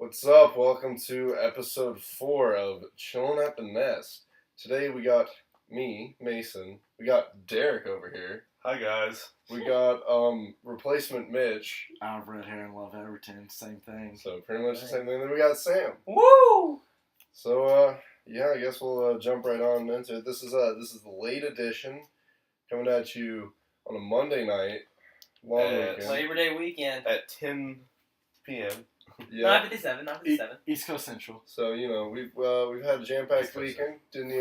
What's up? Welcome to episode 4 of Chillin at the Nest. Today we got me, Mason. We got Derek over here. Hi guys. We got replacement Mitch. I have red hair and love Everton. Same thing. So pretty much the same thing. Then we got Sam. Woo! So yeah, I guess we'll jump right on into it. This is the late edition coming at you on a Monday night. Long weekend. Labor Day weekend. At 10 p.m. Yeah. 9:57. East Coast Central. So we've had a jam-packed weekend. Didn't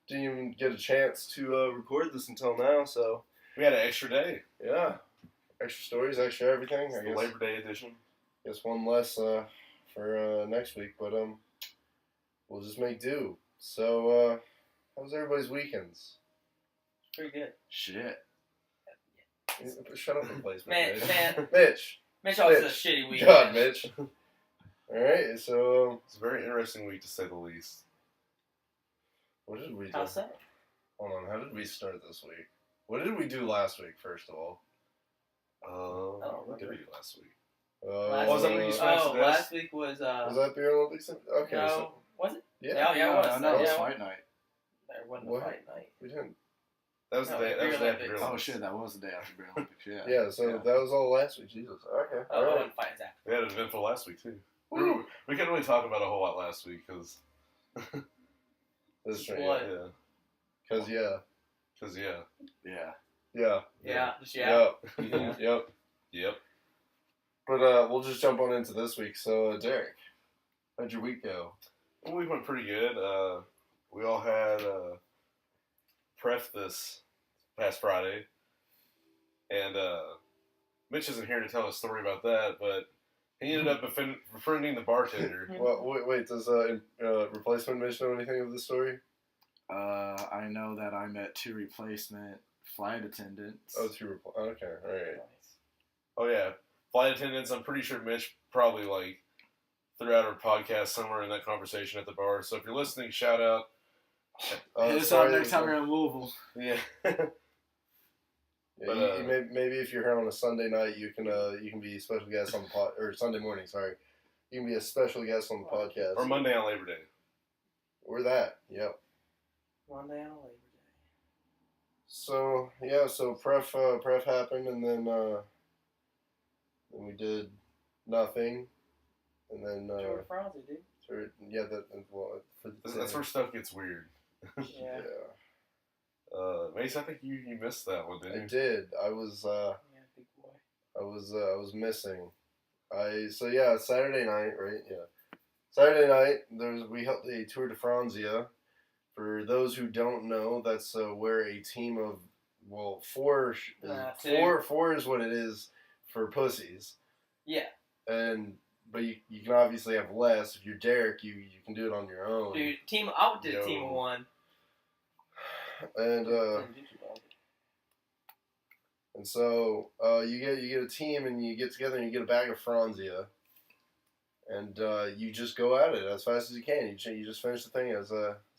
even get a chance to record this until now. So We had an extra day. yeah, extra stories, extra everything. It's I the guess Labor Day edition. one less for next week, but we'll just make do. So how was everybody's weekends? Pretty good. Shit. Shut up, replacement. Man. Mitch. Mitch always has a Mitch. shitty weekend. God, Mitch. All right, so It's a very interesting week to say the least. what did we do? How's that? Hold on, how did we start this week? What did we do last week? First of all, What did we do last week? Last that week, when you smashed the desk? last week was was that Beer Olympics? Okay, no, so was it? yeah, Yeah, it was. No, it was Yeah. fight night. There wasn't What? a fight night. we didn't. That was the No, day. That was the day after Olympics. Beer Oh Olympics. shit, that was the day after Beer Olympics. Yeah. Yeah, so Yeah. that was all last week. Jesus. Okay. Oh, all it right. wasn't fight after. We had an eventful last week too. Woo. We couldn't really talk about a whole lot last week because That's right. What? yeah, Because yeah. Yeah. Yeah. Yeah. Just yeah. Yep. Yep. Yep. But we'll just jump on into this week. So Derek, how'd your week go? Well, we went pretty good. We all had pref this past Friday, and Mitch isn't here to tell a story about that, but he ended up befriending the bartender. Well, wait. Does replacement Mitch know anything of this story? I know that I met 2 replacement flight attendants. Oh, okay. All right. Oh yeah, flight attendants. I'm pretty sure Mitch probably threw out our podcast somewhere in that conversation at the bar. So if you're listening, shout out. Hit us up next time you're in Louisville. Yeah. Yeah, But, maybe if you're here on a Sunday night, you can be a special guest on the or Sunday morning. Sorry, you can be a special guest on the podcast. Or Monday on Labor Day. We're that. Yep. Monday on Labor Day. So yeah, so pref happened, and then we did nothing, and then Tour de France, dude. That's where stuff gets weird. Yeah. Mace, I think you missed that one, I didn't you? did. I was Big boy. I was missing. Saturday night, right? Yeah. Saturday night, we held a Tour de Franzia. For those who don't know, that's where a team of, four is what it is for pussies. Yeah. But you can obviously have less. If you're Derek, you can do it on your own. Dude, I did a team of 1. And so you get a team and you get together and you get a bag of Franzia, and you just go at it as fast as you can. You just finish the thing as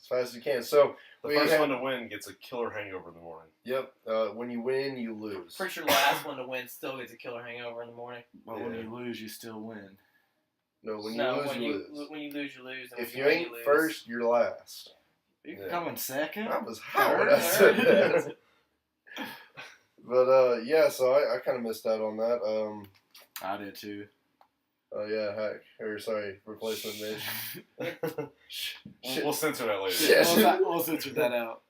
fast as you can. So The first one to win gets a killer hangover in the morning. Yep. When you win, you lose. Pretty sure the last one to win still gets a killer hangover in the morning. But when you lose, you still win. No, when you lose, you lose. When you lose, you lose. And If when you win, ain't lose. first, you're last. You Yeah. coming second? I was hot when I said that. But so I kind of missed out on that. I did too. Oh yeah, replacement Mitch. We'll censor that later. Shit. We'll censor that out.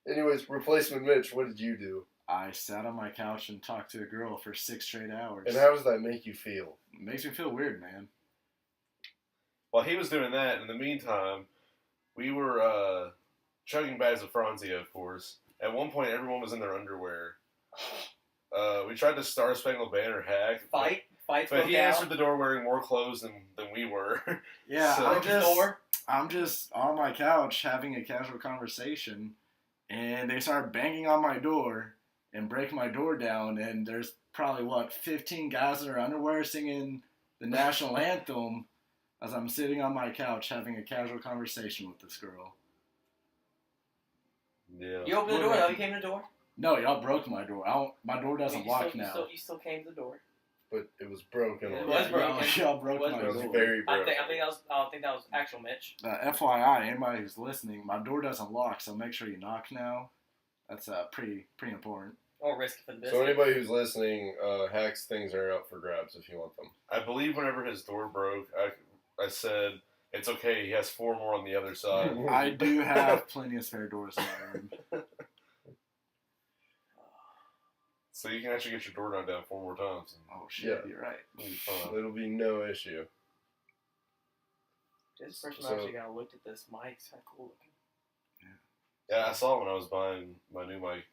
Anyways, replacement Mitch, what did you do? I sat on my couch and talked to a girl for 6 straight hours. And how does that make you feel? It makes me feel weird, man. While he was doing that, in the meantime, we were chugging bags of Franzia, of course. At one point, everyone was in their underwear. We tried to Star Spangled Banner hack. Fight But he answered the door wearing more clothes than we were. Yeah, So- I'm just on my couch having a casual conversation, and they start banging on my door and break my door down, and there's probably, 15 guys in their underwear singing the national anthem as I'm sitting on my couch having a casual conversation with this girl. Yeah. You opened the door, though? You came to the door? No, y'all broke my door. My door doesn't lock now. You still came to the door. but it was broken. It already. was broken. Y'all broke It was my It was door. very I broken. don't think that was actual Mitch. FYI, anybody who's listening, my door doesn't lock, so make sure you knock now. That's pretty important. Or risk it for the business. So anybody who's listening, Hack's things are up for grabs if you want them. I believe whenever his door broke, I said it's okay. He has 4 more on the other side. I do have plenty of spare doors in my room. So you can actually get your door knocked down 4 more times. Oh shit, Yeah. you're right. It'll be fun. It'll be no issue. This person So- actually got looked at this mic. It's kind of cool looking. Yeah, I saw it when I was buying my new mic.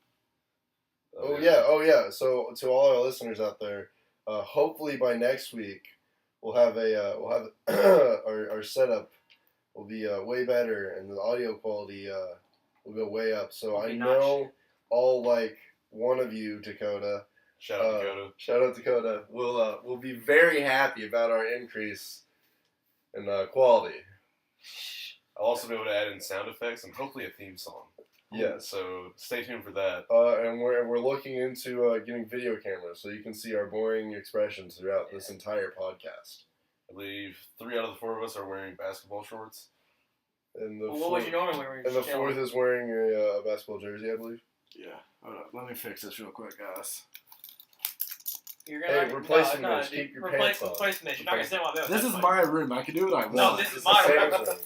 Oh yeah. So to all our listeners out there, hopefully by next week we'll have our setup will be way better and the audio quality will go way up. So Will I be know all like one of you, Dakota. Shout out Dakota. Shout out Dakota. Will be very happy about our increase in quality. I'll also be able to add in sound effects and hopefully a theme song. Yes. So stay tuned for that. And we're looking into getting video cameras so you can see our boring expressions throughout this entire podcast. I believe 3 out of the 4 of us are wearing basketball shorts. And the Well, what was you normally wearing? and the fourth is wearing a basketball jersey, I believe. Yeah. Hold up. Let me fix this real quick, guys. You're Hey, gonna replace the no, Mitch. dude, Keep your replace, pants on. replace Mitch. You're not gonna sit in my bed. This is my room. I can do what I want. No, this is It's my the room. Sam's room.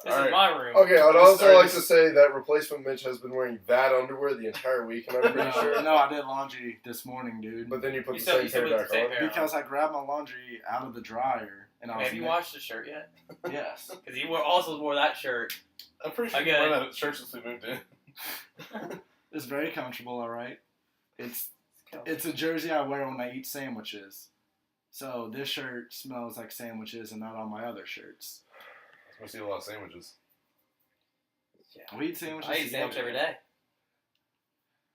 This Alright. is my room. Okay, I'd Let's also start like this- to say that replacement Mitch has been wearing that underwear the entire week, and I'm pretty No, sure. no, I did laundry this morning, dude. But then you put You the said- same you said pair with the back same on. pair. Because I grabbed my laundry out of the dryer and I was Have you washed the shirt yet? Yes. Because he also wore that shirt. I'm pretty sure Again. you wear that shirt since we moved in. It's very comfortable, all right. It's a jersey I wear when I eat sandwiches. So this shirt smells like sandwiches and not all my other shirts. We see a lot of sandwiches. Yeah. We eat sandwiches. I eat sandwich together. every day.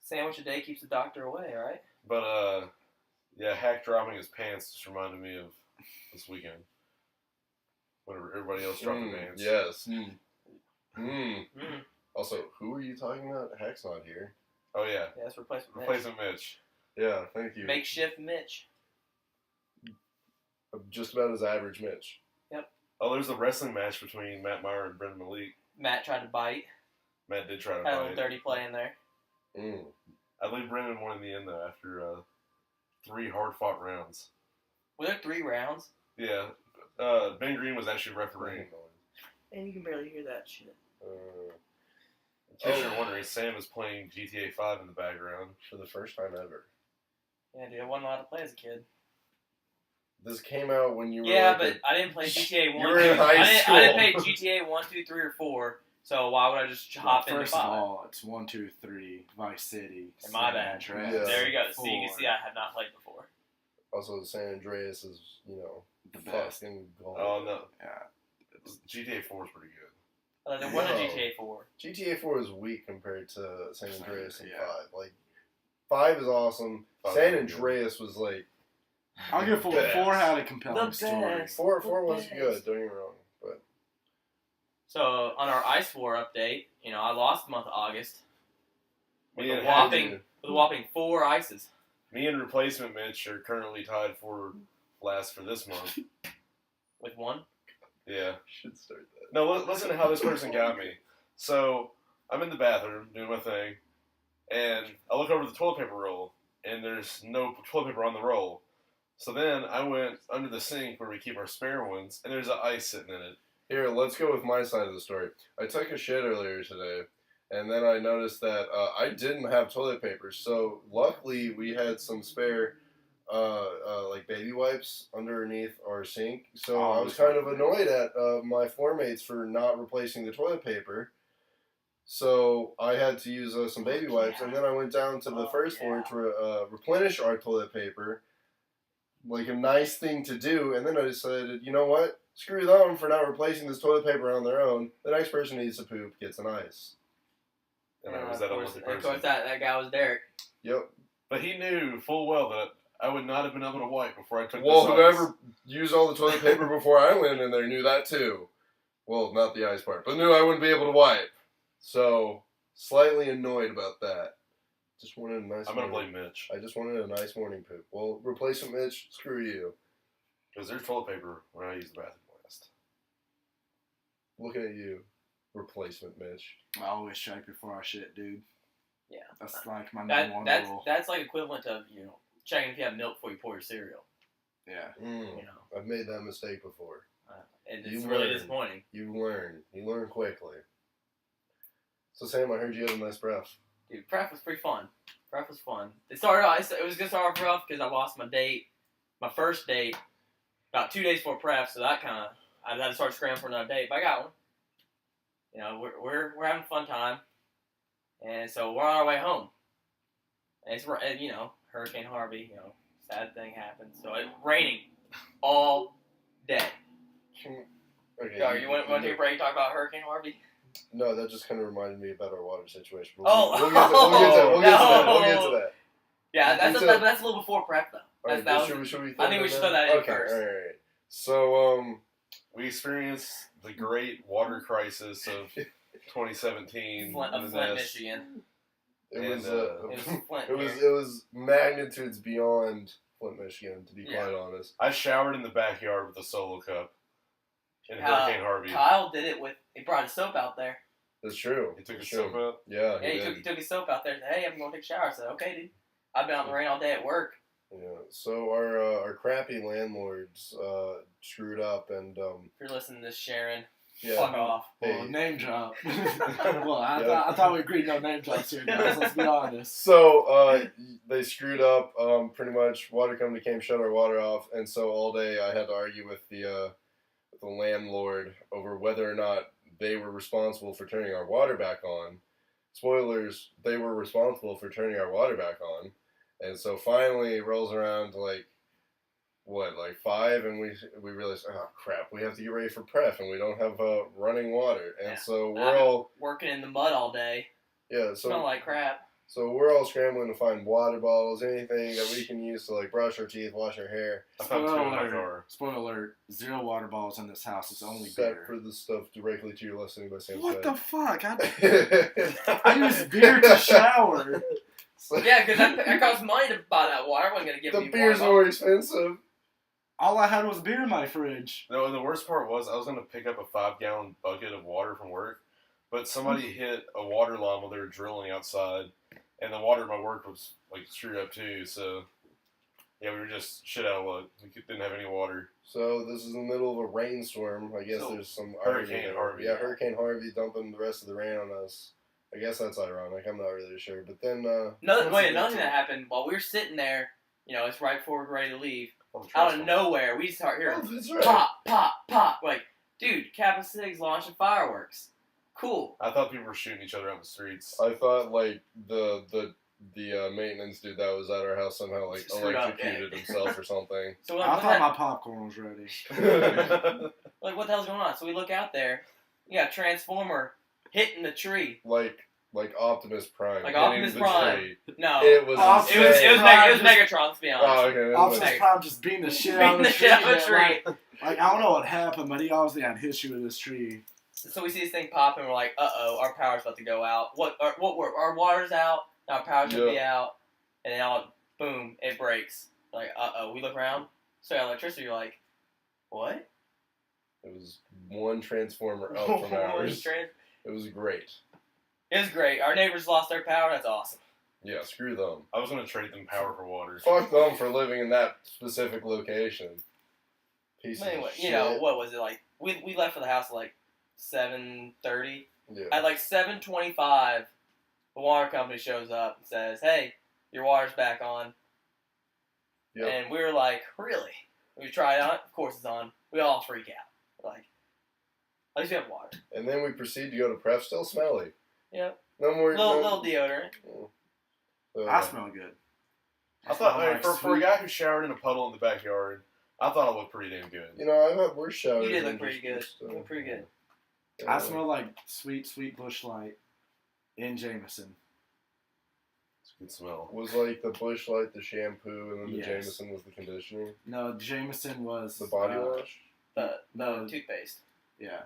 Sandwich a day keeps the doctor away, alright? But, yeah, Hack dropping his pants just reminded me of this weekend. Whenever everybody else dropped their pants. Yes. Mm. Mm. Mm. Also, who are you talking about? Hack's not here. Oh, yeah. Yeah, that's replacement Mitch. Replacement Mitch. Yeah, thank you. Makeshift Mitch. I'm just about as average Mitch. Oh, there's a wrestling match between Matt Meyer and Brendan Malik. Matt tried to bite. Matt did try to Had a little fight. dirty play in there. Mm. I believe Brendan won in the end, though, after 3 hard-fought rounds. Were there 3 rounds? Yeah. Ben Green was actually refereeing. And you can barely hear that shit. In case you're wondering, Sam is playing GTA 5 in the background. For the first time ever. Yeah, dude, I wasn't allowed to play as a kid. This came out when you were Yeah, like but I didn't play GTA 1. You were in high I didn't play school. GTA 1, 2, 3, or 4. So why would I just hop into First 5? of all, it's 1, 2, 3, Vice City. And my San bad. Andreas, Yeah. There you go. See, you 4. can see I have not played before. Also, San Andreas is, The best. fucking gold. Oh, no. Yeah. GTA 4 is pretty good. Like, there wasn't a No. GTA 4. GTA 4 is weak compared to San Andreas and Yeah. 5. Like, 5 is awesome. 5 San is good. Andreas was like, I'll give 4. Best. 4 had a compelling The story. best. 4 The was best. good, don't get me wrong. But So, on our Ice War update, I lost the month of August Me with and, a whopping 4 ices. me and replacement Mitch are currently tied for last for this month. With 1. Yeah. should start that. No, listen to how this person got me. So, I'm in the bathroom doing my thing, and I look over the toilet paper roll, and there's no toilet paper on the roll. So then I went under the sink where we keep our spare ones, and there's an ice sitting in it. Here, let's go with my side of the story. I took a shit earlier today, and then I noticed that I didn't have toilet paper. So luckily, we had some spare, like baby wipes underneath our sink. So I was kind of annoyed at my floor mates for not replacing the toilet paper. So I had to use some baby wipes, and then I went down to the first floor to replenish our toilet paper. Like a nice thing to do, and then I decided, you know what? Screw them for not replacing this toilet paper on their own. The next person needs to poop gets an ice. And I was that unlucky Of person. course, that guy was Derek. Yep. But he knew full well that I would not have been able to wipe before I took Well, this whoever ice. used all the toilet paper before I went in there knew that too. Well, not the ice part, but knew I wouldn't be able to wipe. So, slightly annoyed about that. Just wanted a nice. I'm gonna morning. blame Mitch I just wanted a nice morning poop. Well, replacement Mitch, screw you. because there's toilet paper when I use the bathroom last. Looking at you, replacement Mitch. I always check before I shit, dude. Yeah. That's like my number one rule. That's like equivalent of checking if you have milk before you pour your cereal. Yeah. I've made that mistake before. And You it's really learn. disappointing. You learn quickly. So Sam, I heard you had a nice breath. Dude, prep was pretty fun. Prep was fun. It was gonna start off rough because I lost my first date, about 2 days before prep. So that I had to start scrambling for another date, but I got one. We're having a fun time, and so we're on our way home. And it's Hurricane Harvey. Sad thing happened. So it's raining all day. Okay. Yo, you want to take a break and talk about Hurricane Harvey? No, that just kind of reminded me about our water situation. Oh, we'll get to that. Yeah, that's a little before prep though. All right, should we I think we should throw that in okay, first. All right. So We experienced the great water crisis of 2017 Flint, in the Flint, Nest. Michigan. it was magnitudes beyond Flint, Michigan, to be quite honest. I showered in the backyard with a solo cup in Hurricane Harvey. Kyle did it he brought his soap out there. That's true. He took his soap out? Yeah, he took his soap out there and said, hey, I'm going to take a shower. I said, okay, dude. I've been out in the rain all day at work. Yeah, so our crappy landlords screwed up and If you're listening to this, Sharon, yeah. fuck off. Well, Hey. name drop. Well, I thought we agreed no name drops here, guys. Let's be honest. So they screwed up. Pretty much, water company came, shut our water off, and so all day I had to argue with the landlord over whether or not they were responsible for turning our water back on. Spoilers: they were responsible for turning our water back on, and so finally it rolls around to like 5, and we realized, oh crap, we have to get ready for prep, and we don't have running water, and so we're all working in the mud all day. Smell like crap. So we're all scrambling to find water bottles, anything that we can use to like brush our teeth, wash our hair. I found 2 in my car. Spoiler alert, 0 water bottles in this house. It's only Except beer. for the stuff directly to your listening by Sam. What the fuck? I use beer to shower. Yeah, because that costs money to buy that water. I wasn't going to give The you beer's water. more expensive. All I had was beer in my fridge. No, and the worst part was I was going to pick up a 5-gallon bucket of water from work, but somebody hit a water line while they were drilling outside, and the water at my work was like screwed up too. So yeah, we were just shit out of luck. We didn't have any water. So this is in the middle of a rainstorm. I guess there's some Hurricane Harvey. Yeah, Hurricane Harvey dumping the rest of the rain on us. I guess that's ironic. I'm not really sure. But then Another thing that happened while we were sitting there, it's right before we're ready to leave. Out of nowhere, we start hearing that's right. pop, pop, pop. Like, dude, Kappa Sig's launching fireworks. Cool. I thought people were shooting each other on the streets. I thought like the maintenance dude that was at our house somehow like Screwed up, electrocuted himself or something. So I thought my popcorn was ready. like, what the hell's going on? So we look out there. You got a transformer hitting the tree. Like Optimus Prime. Like hitting Optimus the Prime. tree. No. It was Optimus insane. It was Megatron, to be honest. Oh, okay. Optimus Prime just beating the shit out of the tree. Beating the shit out of the tree. Like, I don't know what happened, but he obviously had history with this tree. So we see this thing pop, and we're like, uh-oh, our power's about to go out. Our water's out, now our power's going to be out. And then boom, it breaks. Like, uh-oh, we look around, so we got electricity, you're like, what? It was one transformer up from ours. It was great. It was great. Our neighbors lost their power, that's awesome. Yeah, screw them. I was going to trade them power for water. Fuck them for living in that specific location. Piece But anyway, of shit. what was it like? We left for the house at like 7:30. Yeah. At like 7:25, the water company shows up and says, "Hey, your water's back on." Yep. And we were like, "Really?" We try it on. Of course, it's on. We all freak out. We're like, at least we have water. And then we proceed to go to prep, still smelly. Yep. No more. Little deodorant. I smell good. I thought, smell like for a sweet- guy who showered in a puddle in the backyard, I thought I looked pretty damn good. You know, I've had worse showers. You did than look pretty good. just, You look pretty good. Yeah. I smell like sweet Bush Light in Jameson. It's a good smell. Was like the Bush Light, the shampoo, and then the Yes. Jameson was the conditioner. No, Jameson was The body wash. The No. toothpaste. Yeah.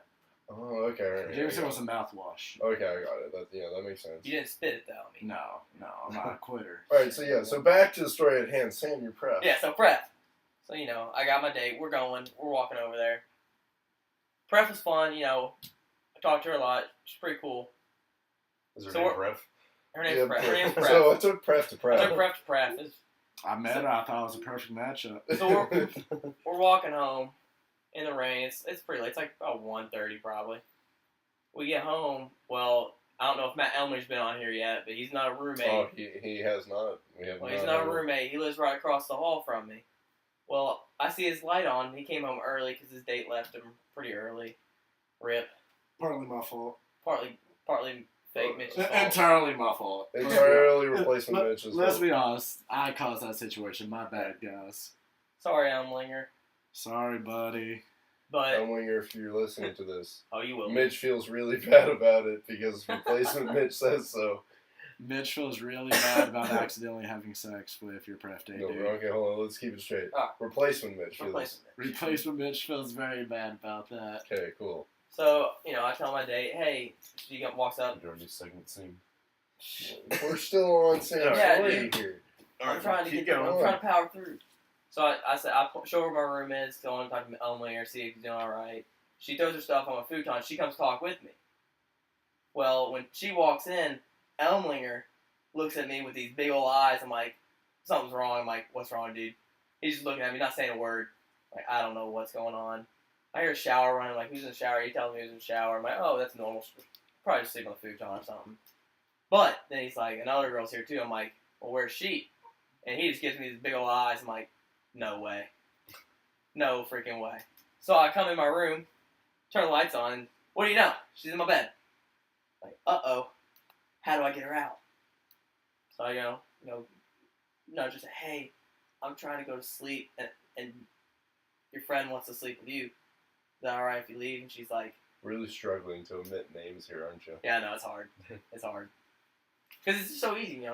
Oh, okay. Right, Jameson was a mouthwash. Okay, I got it. That makes sense. You didn't spit it though. I mean. No, I'm not a quitter. All right, so back to the story at hand. Sam, you're prep. Yeah, so prep. So, I got my date. We're walking over there. Prep was fun, I talked to her a lot. She's pretty cool. Is her So name we're- Pref? Her name's Prep. Her name's Prep. So I took prep to prep. I took Prep to Prep. I met her. I thought it was a perfect matchup. So we're walking home in the rain. It's pretty late. It's like about 1:30 probably. We get home. Well, I don't know if Matt Elmer's been on here yet, but he's not a roommate. Oh, he has not. He's not a roommate. He lives right across the hall from me. Well, I see his light on. He came home early because his date left him pretty early. Rip. Partly my fault. Partly fake Mitch's fault. Entirely my fault. Entirely replacement Mitch's Let's fault. be honest. I caused that situation. My bad, guys. Sorry, Elmlinger. Sorry, buddy. But Elminger, if you're listening to this, you will. Mitch feels really bad about it because replacement Mitch says so. Mitch feels really bad about accidentally having sex with your pref date, No, dude. okay, hold on. Let's keep it straight. Ah. Replacement Mitch feels. Replacement Mitch. Replacement Mitch feels very bad about that. Okay, cool. So, I tell my date, hey, she walks up. Your new segment soon. We're still on Sam's Yeah, story dude. here. I'm trying to keep get. going. I'm trying to power through. So I said, I show her where my room is. Go on and talk to Elmlinger, see if he's doing all right. She throws her stuff on my futon. She comes talk with me. Well, when she walks in, Elmlinger looks at me with these big old eyes. I'm like, something's wrong. I'm like, what's wrong, dude? He's just looking at me, not saying a word. Like, I don't know what's going on. I hear a shower running. Like, who's in the shower? He tells me who's in the shower. I'm like, oh, that's normal. Probably just sleep on the futon or something. But then he's like, another girl's here too. I'm like, well, where's she? And he just gives me these big old eyes. I'm like, no way. No freaking way. So I come in my room, turn the lights on, and what do you know? She's in my bed. Like, uh-oh. How do I get her out? So I just say, hey, I'm trying to go to sleep, and your friend wants to sleep with you. Is that all right if you leave? And she's like, Really struggling to omit names here, aren't you? yeah, no, it's hard. It's hard. Because it's just so easy,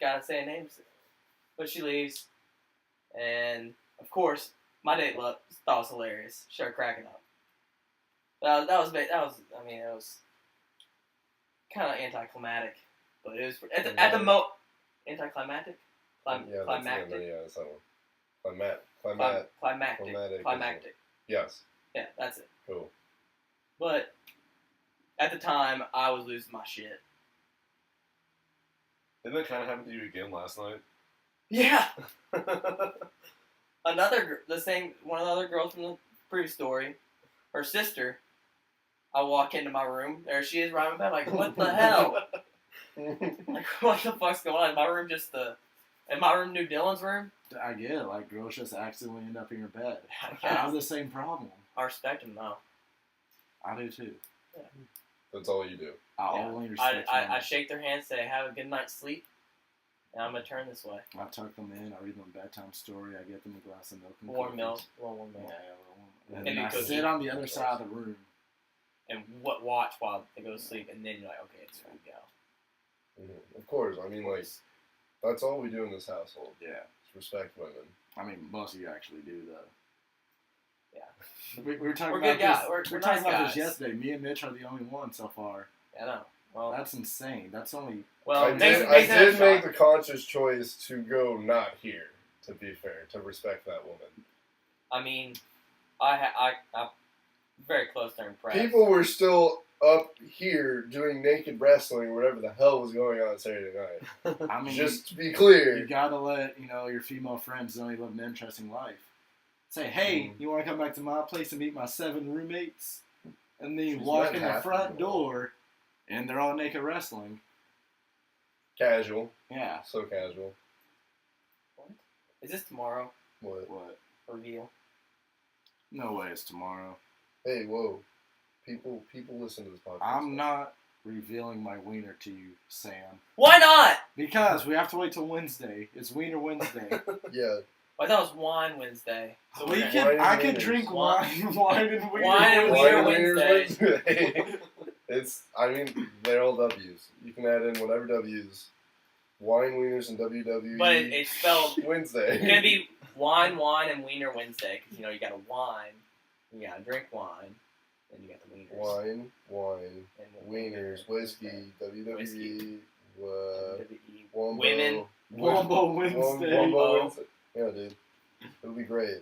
Gotta say names. But she leaves, and of course, my date thought it was hilarious. She started cracking up. That was kind of anticlimactic, but it was at the anticlimactic. Climactic. That's that one. Climactic. Yes. Yeah, that's it. Cool. But at the time, I was losing my shit. Didn't that kind of happen to you again last night? Yeah. One of the other girls from the previous story, her sister. I walk into my room. There she is, right in my bed. Like, what the hell? Like, what the fuck's going on? Is my room New Dylan's room? I get it. Like, girls just accidentally end up in your bed. I Yeah. have the same problem. I respect him though. I do too. That's all you do. I Yeah. only respect I women. shake their hand, say have a good night's sleep, and I'm gonna turn this way. I tuck them in. I read them a bedtime story. I get them a glass of milk and Warm milk, cookies. a little warm Yeah, milk, and Maybe then I cookies. sit on the other side of the room. and watch while they go to sleep, and then you're like, okay, it's time to go. Mhm. Of course. I mean, like, that's all we do in this household. Yeah. Is respect women. I mean, most of you actually do, though. Yeah. We were talking We're about good guys. this. We're talking nice about guys. this yesterday. Me and Mitch are the only ones so far. I know. Well, That's insane. That's only. well, I Mason did had a make shot. the conscious choice to go not here. To be fair, to respect that woman. I mean, I'm very close to impressed. People were still up here doing naked wrestling or whatever the hell was going on Saturday night. I mean, Just to be you clear. gotta let your female friends know you live an interesting life. Say, hey, you want to come back to my place and meet my 7 roommates? And then you She's walk met in the half front of them all. door, and they're all naked wrestling. Casual. Yeah. So casual. Is this tomorrow? What? What? Reveal. No way it's tomorrow. Hey, whoa. People listen to this podcast. I'm not revealing my wiener to you, Sam. Why not? Because we have to wait till Wednesday. It's Wiener Wednesday. Yeah. I thought it was Wine Wednesday. So we we're can. Wine and I can wieners. drink Wine- wine and wiener. Wine and Wednesday. Wiener Wednesday. They're all W's. You can add in whatever W's. Wine, wieners, and WWE. But it's spelled. Wednesday. It's gonna be wine, and Wiener Wednesday because you gotta wine, you gotta drink wine, Then you got the wieners. Wine, And wieners, whiskey, WWE, Whiskey. WWE. Wombo, Women. Wombo Wednesday. Wombo Wednesday. Yeah, dude. It'll be great.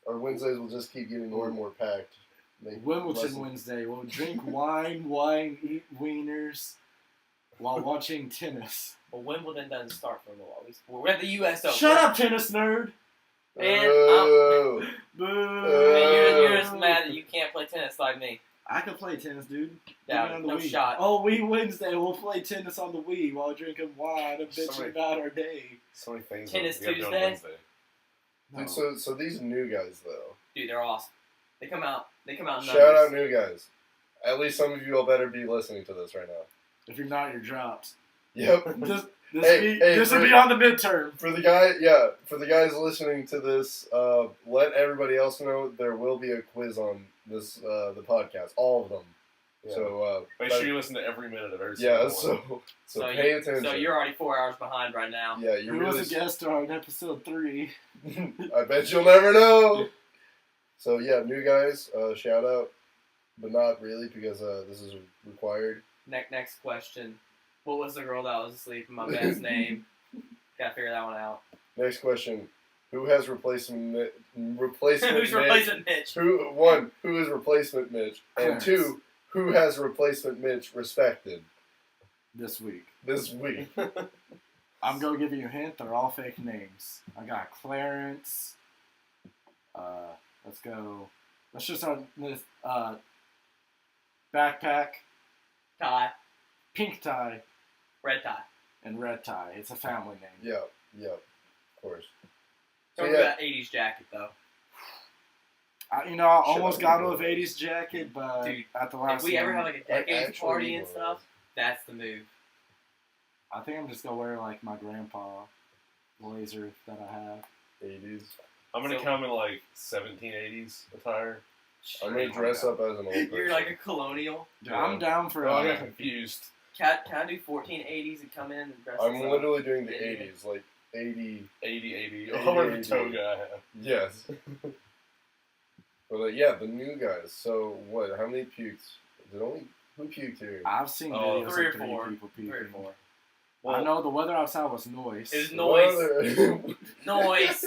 Our Wednesdays will just keep getting more and more packed. Wimbledon Wednesday. We'll drink wine, eat wieners while watching tennis. Well, Wimbledon doesn't start for a little while. We're at the U.S. Open. Shut up, tennis nerd! Man, Oh. Boo! Man, you're just mad that you can't play tennis like me. I can play tennis, dude. Yeah, Give me on the no Wii. shot. Oh, Wii Wednesday. We'll play tennis on the Wii while drinking wine and bitching Sorry. about our day. So many things. Tennis we gotta do on Tuesday? Wednesday. No. Dude, so these new guys though. Dude, they're awesome. They come out in numbers. Shout out new guys. At least some of you all better be listening to this right now. If you're not, you're dropped. Yep. This will be on the midterm. For the guys listening to this, let everybody else know there will be a quiz on this the podcast, all of them. Yeah. So Make sure you listen to every minute of every yeah, single one. so pay attention. So you're already 4 hours behind right now. yeah, you Who really. was a guest star on episode 3? I bet you'll never know. So yeah, new guys, shout out, but not really because this is required. Next question. What was the girl that was asleep in my bed's name? Gotta figure that one out. Next question: who has replacement Who's Mitch? replacing Mitch? Who is replacement Mitch? And Clarence. 2, who has replacement Mitch respected This week. this week? I'm going to give you a hint. They're all fake names. I got Clarence. Let's go. Let's just start with Backpack, Tie. Pink Tie, Red tie. and Red Tie. It's a family name. Yeah, of course. Don't So, do yeah. that 80s jacket, though. I almost got to a 80s jacket, but Dude, at the last If we ever one, have like a decades actually party and was. stuff, that's the move. I think I'm just going to wear like my grandpa blazer that I have. 80s. I'm gonna So- come in like 1780s attire. I'm gonna dress up as an old person. You're like a colonial. Dude, I'm down for Oh, I got confused. Can I do 1480s and come in and dress I'm us up? literally doing the Yeah. 80s, like 80. 80. 80, I'll wear the 80. toga I have. Yes. But yeah, the new guys. So what? How many pukes? Who puked here? I've seen Oh, videos 3 or of 3 4. people 3 or puking. 4. I know the weather outside was noise. It was noise. Noise. Noise.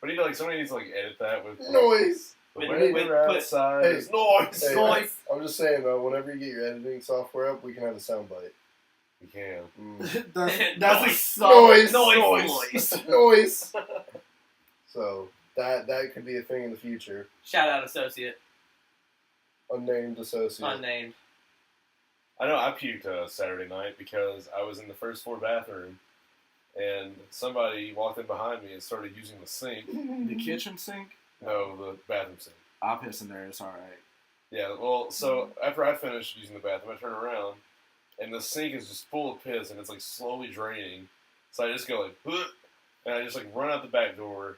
But somebody needs to edit that with Noise. the With- weather with- outside. Hey, is noise. Hey, Noise. I'm just saying though, whenever you get your editing software up, we can have a soundbite. We can. that's a Noise. song. Noise. Noise. Noise. So that could be a thing in the future. Shout out associate. Unnamed associate. Unnamed. I know I puked Saturday night because I was in the first floor bathroom and somebody walked in behind me and started using the sink. The kitchen sink? No, the bathroom sink. I'll piss in there. It's all right. Yeah, well, so after I finished using the bathroom, I turn around and the sink is just full of piss and it's slowly draining. So I just go "Ugh," and I just run out the back door,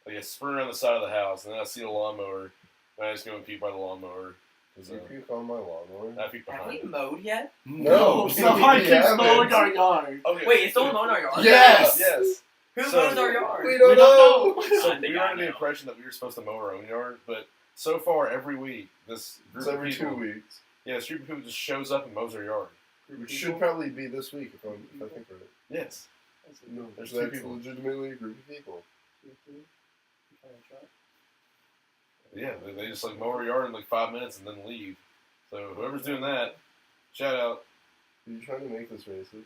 I sprint around the side of the house, and then I see the lawnmower and I just go and puke by the lawnmower. Did you puke on my lawnmower? I puke Have behind we it. mowed yet? No, Somebody we keeps haven't. mowing our yard. Okay. Wait, it's still mowing our yard? Yes! Yes. Who So- mows our yard? We don't know. So I think we were I under the know. impression that we were supposed to mow our own yard, but so far every week this group It's of every people, 2 weeks. yeah, this group of people just shows up and mows our yard. It should probably be this week if I think right. Yes. There's two that's people. legitimately a group of people. Yeah, they just mow our yard in 5 minutes and then leave. So whoever's doing that, shout out. Are you trying to make this racist?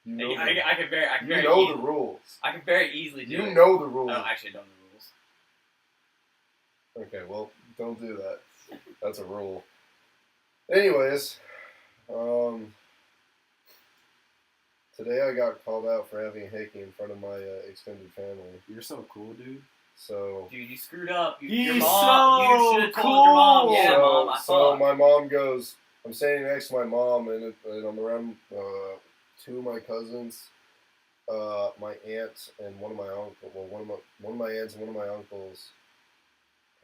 No. You know, I could very, the rules. I could very easily do You it. know the rules. I don't actually know the rules. Okay, well, don't do that. That's a rule. Anyways, today I got called out for having a hickey in front of my extended family. You're so cool, dude. So, Dude, you screwed up. Your He's mom, you so should have told your mom. cool. Yeah, so, mom, I so fucked. my mom goes. I'm standing next to my mom, and I'm around 2 of my cousins, my aunt, and one of my uncle. Well, one of my aunts and one of my uncles.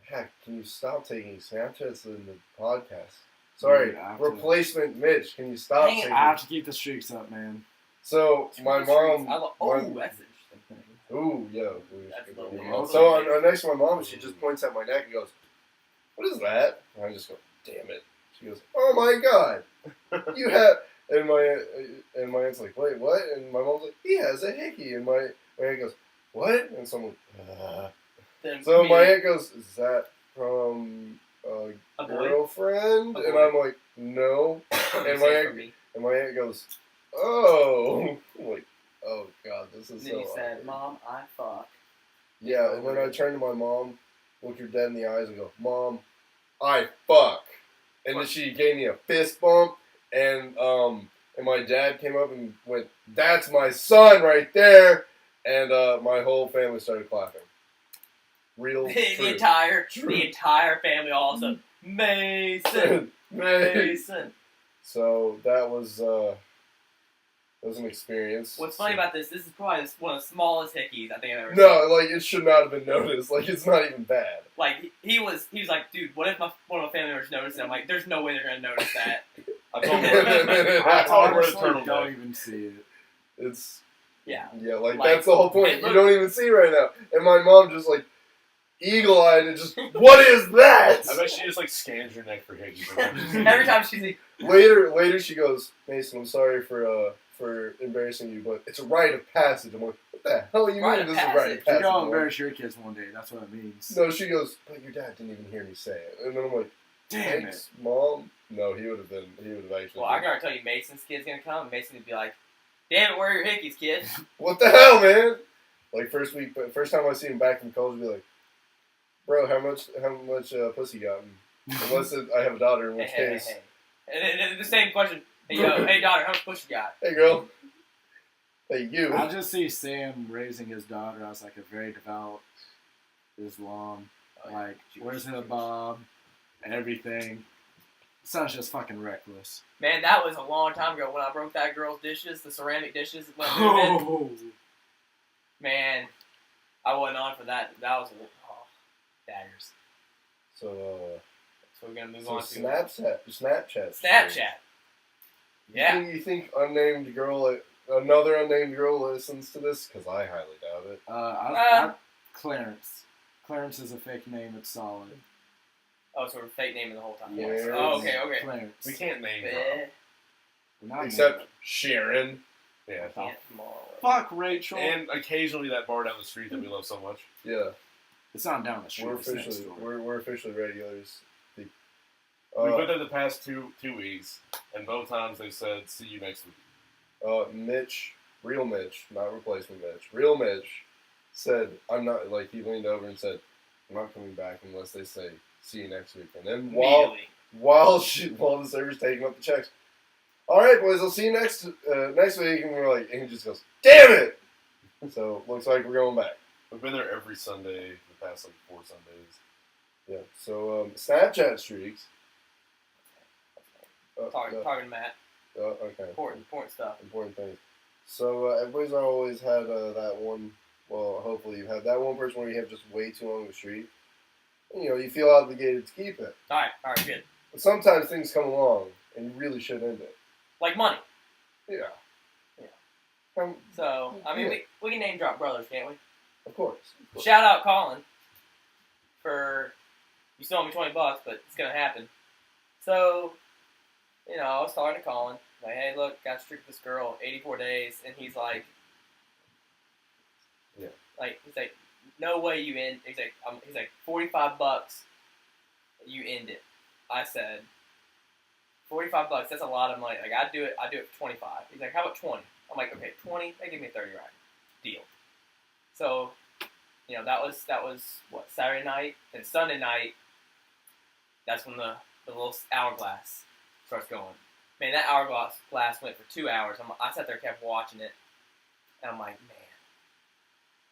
Heck, can you stop taking Snapchats in the podcast? Sorry, Dude, I have to- replacement Mitch. Can you stop Dang it, taking? I have to keep the streaks up, man. So my mom. Oh, that's interesting. Ooh, yeah. That's we- the we- one. So I'm next to my mom, and she just points at my neck and goes, what is that? And I just go, damn it. She goes, oh my God, you have, and my aunt's like, wait, what? And my mom's like, he has a hickey. And my aunt goes, what? And someone, so my aunt goes, is that from a girlfriend? A And boy. I'm like, no. And Say it for me. my aunt goes, oh. I'm like, oh God, this is And then so you said, awkward. Mom, I fuck. Yeah, and then I turn to my mom, look her dead in the eyes, and go, Mom, I fuck. And then she gave me a fist bump, and my dad came up and went, that's my son right there. And my whole family started clapping. Real The true. entire family also. Mason. Mason. So that was an experience. What's funny about this is probably one of the smallest hickeys I think I've ever seen. No, like it should not have been noticed. Like it's not even bad. Like he was like, dude, what if one of my family members noticed it? I'm like, there's no way they're gonna notice that. I told her. I I told her where the honestly turtle don't went. even see it. It's Yeah. like Like, that's the whole point. it You don't even see right now. And my mom just like eagle-eyed and just, what is that? I bet she just like scans your neck for hickeys. Every time she's like, Later she goes, Mason, I'm sorry for embarrassing you, but it's a rite of passage. I'm like, what the hell you Rite mean of this is a rite of You're passage? gonna Mom? embarrass your kids one day. That's what it means. No, she goes, but your dad didn't even hear me say it. And then I'm like, Damn thanks, Mom. No, he would have actually. well, I can already tell you Mason's kid's gonna come, and Mason would be like, damn it, where are your hickeys, kid? What the hell, man? Like first time I see him back from college, be like, bro, how much pussy you got? Unless I have a daughter, in which case, And then the same question. Hey, hey daughter, how much push you got? hey girl, hey you. I just see Sam raising his daughter as like a very devout Islam, like wears a hijab and everything. Son's just fucking reckless. Man, that was a long time ago when I broke that girl's dishes, the ceramic dishes. When I moved in. Man, I wasn't on for that. That was daggers. So So we're gonna move so on to Snapchat. Snapchat. Yeah. You think another unnamed girl listens to this? Because I highly doubt it. Clarence. Clarence is a fake name. It's solid. Oh, so we're fake naming the whole time. Yes. Oh, okay. Clarence. We can't name Eh, drop. We're not Except naming Sharon. Yeah. can't tomorrow. it. Fuck Rachel. And occasionally that bar down the street that we love so much. Yeah, It's not down the street. we're it's next officially door. we're officially regulars. We've been there the past two weeks, and both times they said, "See you next week." Mitch, real Mitch, not replacement Mitch, real Mitch, said, "I'm not." Like he leaned over and said, "I'm not coming back unless they say see you next week." And then Immediately. while the server's taking up the checks, all right, boys, I'll see you next week. And we're like, and he just goes, "Damn it!" So looks like we're going back. We've been there every Sunday the past like 4 Sundays. Yeah. So Snapchat streaks. Talking to Matt. Okay. Important stuff. Important things. So everybody's always had that one. Well, hopefully you've had that one person where you have just way too long of a streak. And, you feel obligated to keep it. All right, good. But sometimes things come along and you really should end it. Like money. Yeah. Yeah. So I mean, Yeah. we can name drop brothers, can't we? Of course. Shout out Colin for you still owe me $20, but it's gonna happen. So, I was talking to Colin, like, hey, look, got to streak with this girl 84 days, and he's like, Yeah. he's like, no way you end. He's like $45, you end it. I said, $45, that's a lot of money. Like I do it for 25. He's like, how about 20? I'm like, okay, 20. They give me 30 right. Deal. So, that was what, Saturday night and Sunday night. That's when the little hourglass starts going. Man, that hourglass went for 2 hours. I sat there, kept watching it, and I'm like, man,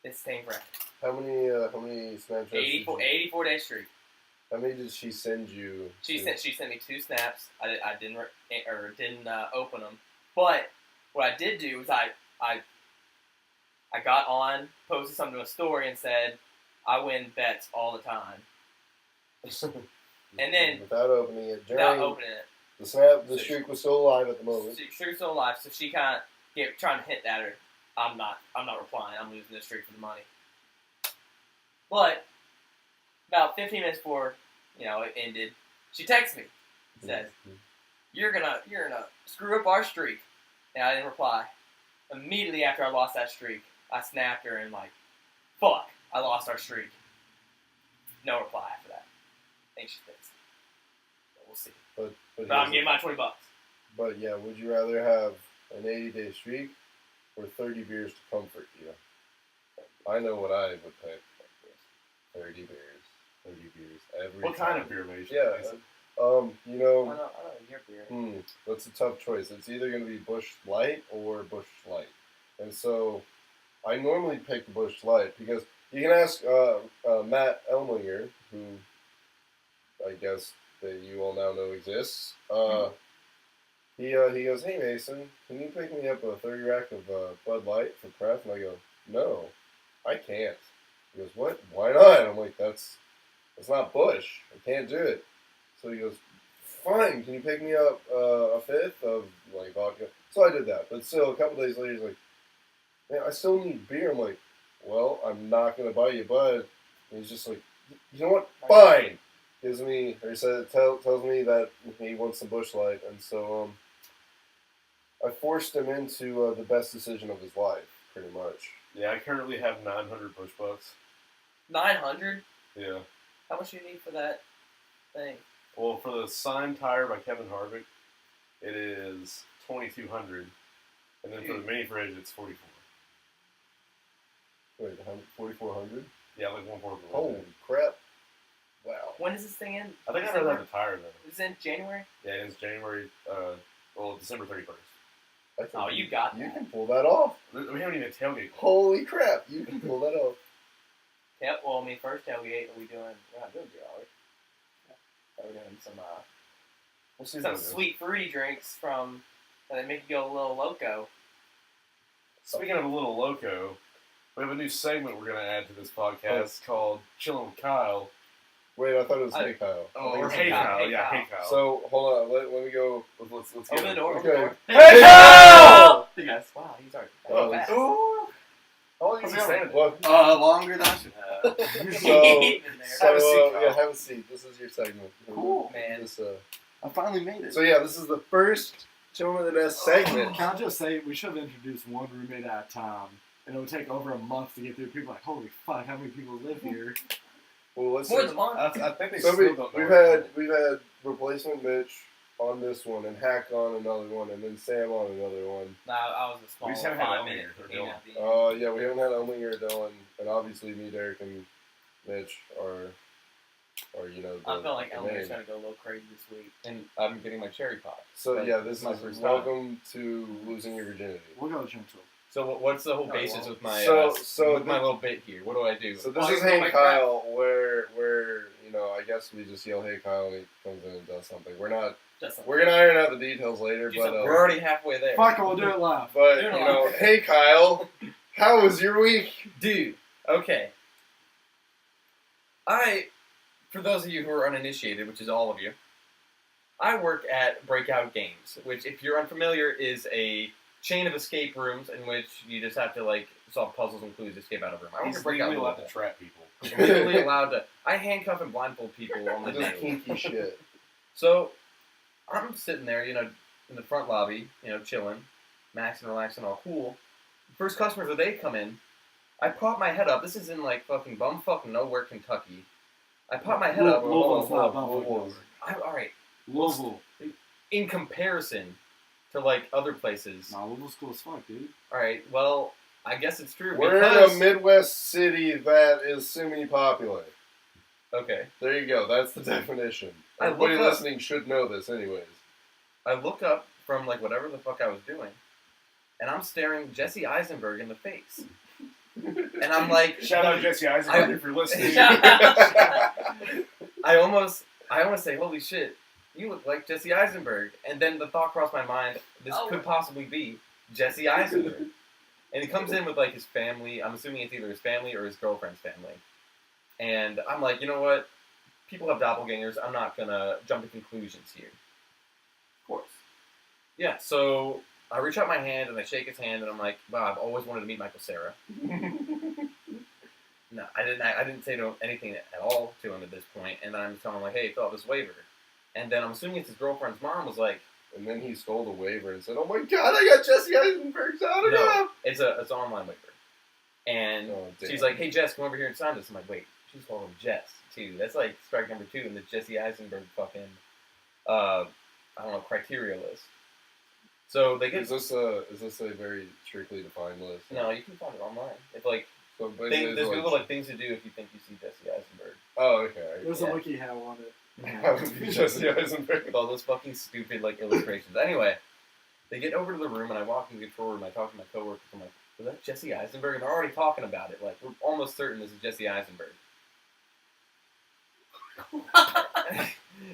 this thing forever. How many Snapchats? 84 day streak. How many did she send you? She sent me 2 snaps. I didn't open them. But what I did do was I got on, posted something to a story, and said, I win bets all the time. And then without opening it, without opening it, the streak was still alive at the moment. Streak's still alive, so she kind of trying to hint at her. I'm not replying. I'm losing this streak for the money. But about 15 minutes before it ended. She texts me, says, "You're gonna screw up our streak," and I didn't reply. Immediately after I lost that streak, I snapped her and like, "Fuck, I lost our streak." No reply after that. I think she's pissed. But we'll see. But I'm getting my $20. But yeah, would you rather have an 80-day streak or 30 beers to comfort you? I know what I would pick. 30 beers. 30 beers every What time. kind of beer made you? Yeah. I know your beer. That's a tough choice. It's either going to be Busch Light or Busch Light. And so I normally pick Busch Light because you can ask Matt Elminger, who I guess that you all now know exists. He goes, "Hey Mason, can you pick me up a 30 rack of Bud Light for prep?" And I go, "No, I can't." He goes, "What? Why not?" I'm like, "That's not Busch. I can't do it." So he goes, "Fine, can you pick me up a fifth of like vodka?" So I did that. But still, a couple days later, he's like, "Man, I still need beer." I'm like, "Well, I'm not gonna buy you Bud." And he's just like, "You know what? Fine." Tells me that he wants some Busch Light, and so I forced him into the best decision of his life, pretty much. Yeah, I currently have 900 Busch Bucks. 900? Yeah. How much do you need for that thing? Well, for the signed tire by Kevin Harvick, it is 2,200, and then for the mini fridge, it's 44. Wait, 4,400? Yeah, like 144. Holy crap! Wow. When is this thing in? I think I'd rather have the tire though. Is it in January? Yeah, it's January. December 31st. I think Oh, you got You that. can pull that off. We haven't even tailgated. Holy crap! You can pull that off. Yep. Well, I mean, first tailgate, we're not doing beer, are we? We're doing some We'll see. some sweet fruity drinks that make you go a little loco. Speaking of a little loco, we have a new segment we're going to add to this podcast called Chillin with Kyle. Wait, I thought it was Hey Kyle. Or Hey Kyle. Yeah, Hey Kyle. So hold on, let me go. Let's Open get the door. Okay. Open the door. Hey Kyle! Yes. Wow, he's already. Oh, fast. Ooh. How long How's has it he going? standing? Well, Longer than I should have. Have a seat, Kyle. yeah, have a seat. This is your segment. Cool. Man. This, I finally made it. so yeah, this is the first Chillin with the Nest segment. Can I just say, we should have introduced one roommate at a time, and it would take over a month to get through. People are like, holy fuck, how many people live here? Well, let's More see. than one. I think they So still don't know. we've had replacement Mitch on this one, and Hack on another one, and then Sam on another one. Nah, I was a small We just haven't had 5 Elmer minute or thing Dylan. at the end. Yeah, we haven't had Elminger or Dylan, and obviously me, Derek, and Mitch are I feel like the Elmer's main. gonna go a little crazy this week. And I'm getting my cherry pie. So That's yeah, this my is first time. welcome to losing your virginity. We'll go gentle. So what's the whole No, basis well, with my so with my little bit here? What do I do? So this Oh, is you know Hey my Kyle, where I guess we just yell Hey Kyle and he comes in and does something. We're gonna iron out the details later, Do but something. We're already halfway there. Fuck it, we'll do it live. but You're not. Hey Kyle, how was your week? Dude, okay. For those of you who are uninitiated, which is all of you, I work at Breakout Games, which, if you're unfamiliar, is a chain of escape rooms in which you just have to, like, solve puzzles and clues to escape out of a room. I work He's at Breakout legally allowed Games. to trap people. I'm legally allowed to. I handcuff and blindfold people on the Just day. kinky shit. So, I'm sitting there, in the front lobby, chilling, maxing, relaxing, all cool. First customers of the day come in. I pop my head up. This is in, like, fucking bumfuck nowhere, Kentucky. I pop my head up. Louisville's not Louisville. Buffalo. All right. Louisville. In comparison to, like, other places. Nah, Louisville's cool as fuck, dude. All right. Well, I guess it's true. We're because... in a Midwest city that is semi-popular. Okay. There you go. That's the definition. I Everybody look up- listening should know this, anyways. I look up from, like, whatever the fuck I was doing, and I'm staring Jesse Eisenberg in the face. And I'm like... Shout out Jesse Eisenberg if you're listening. I almost say, holy shit, you look like Jesse Eisenberg. And then the thought crossed my mind, this Oh. could possibly be Jesse Eisenberg. And he comes in with, like, his family. I'm assuming it's either his family or his girlfriend's family. And I'm like, you know what? People have doppelgangers. I'm not going to jump to conclusions here. Of course. Yeah, so I reach out my hand and I shake his hand and I'm like, wow, I've always wanted to meet Michael Cera. No, I didn't say anything at all to him at this point, and then I'm telling him like, hey, fill out this waiver, and then I'm assuming it's his girlfriend's mom was like, And then he stole the waiver and said, "Oh my God, I got Jesse Eisenberg's autograph." no, it's an online waiver, and Oh, damn. she's like, hey Jess, come over here and sign this. I'm like, wait, she's calling him Jess too. That's like strike number 2 in the Jesse Eisenberg fucking I don't know, criteria list. So they get Is this a very strictly defined list? no, you can find it online. It's like So, but there's it's Google like things to do if you think you see Jesse Eisenberg. Oh, okay. There's Yeah. a wiki how on it. That would be Jesse Eisenberg. With all those fucking stupid like illustrations. Anyway, they get over to the room and I walk in the control room. I talk to my coworkers. I'm like, was that Jesse Eisenberg? And they're already talking about it. Like we're almost certain this is Jesse Eisenberg.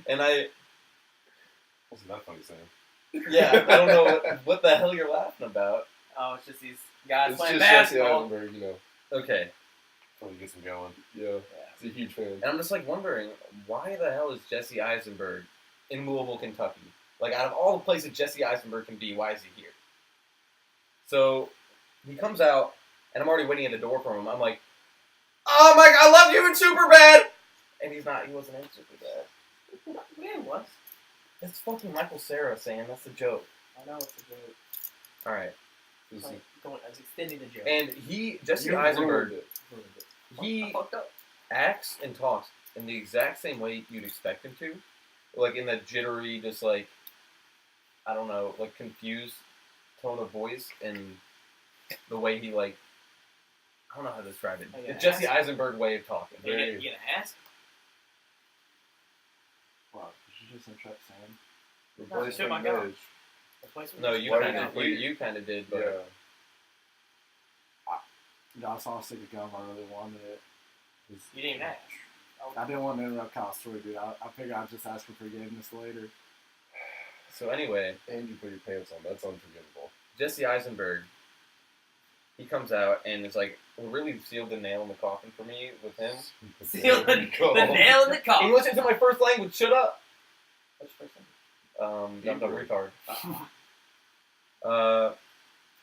And I, Wasn't that funny, Sam? yeah, I don't know what the hell you're laughing about. Oh, it's just these guys It's playing just Jesse basketball. Eisenberg, you know. Okay, Trying to get some going. Yeah, he's a huge fan. and I'm just like wondering why the hell is Jesse Eisenberg in Louisville, Kentucky? Like out of all the places Jesse Eisenberg can be, why is he here? So he comes out, and I'm already waiting at the door for him. I'm like, oh my God, I love you in Superbad! And he's not. He wasn't in Superbad. Yeah, it was. It's fucking Michael Cera, Sam. That's the joke. I know it's a joke. All right. Like, I was extending the joke. And Jesse You Eisenberg, ruined it. I he fucked up. acts and talks in the exact same way you'd expect him to. Like in that jittery, just like, I don't know, like confused tone of voice and the way he like, I don't know how to describe it. Are you The gonna Jesse ask? Eisenberg way of talking. You gonna ask? Wow, did you just interrupt Sam? Replacement my God. Mitch. No, you Why kind did of you- you kind of did, but Yeah. I saw a stick of gum. I really wanted it. You didn't even ask. I didn't want to interrupt Kyle's story, dude. I figured I'd just ask for forgiveness later. so anyway, And you put your pants on. That's unforgivable. Jesse Eisenberg, he comes out and it's like really sealed the nail in the coffin for me with him. Seal the Go. nail in the He coffin. listened to my first language. Shut up. What's your first name? Dumb retard.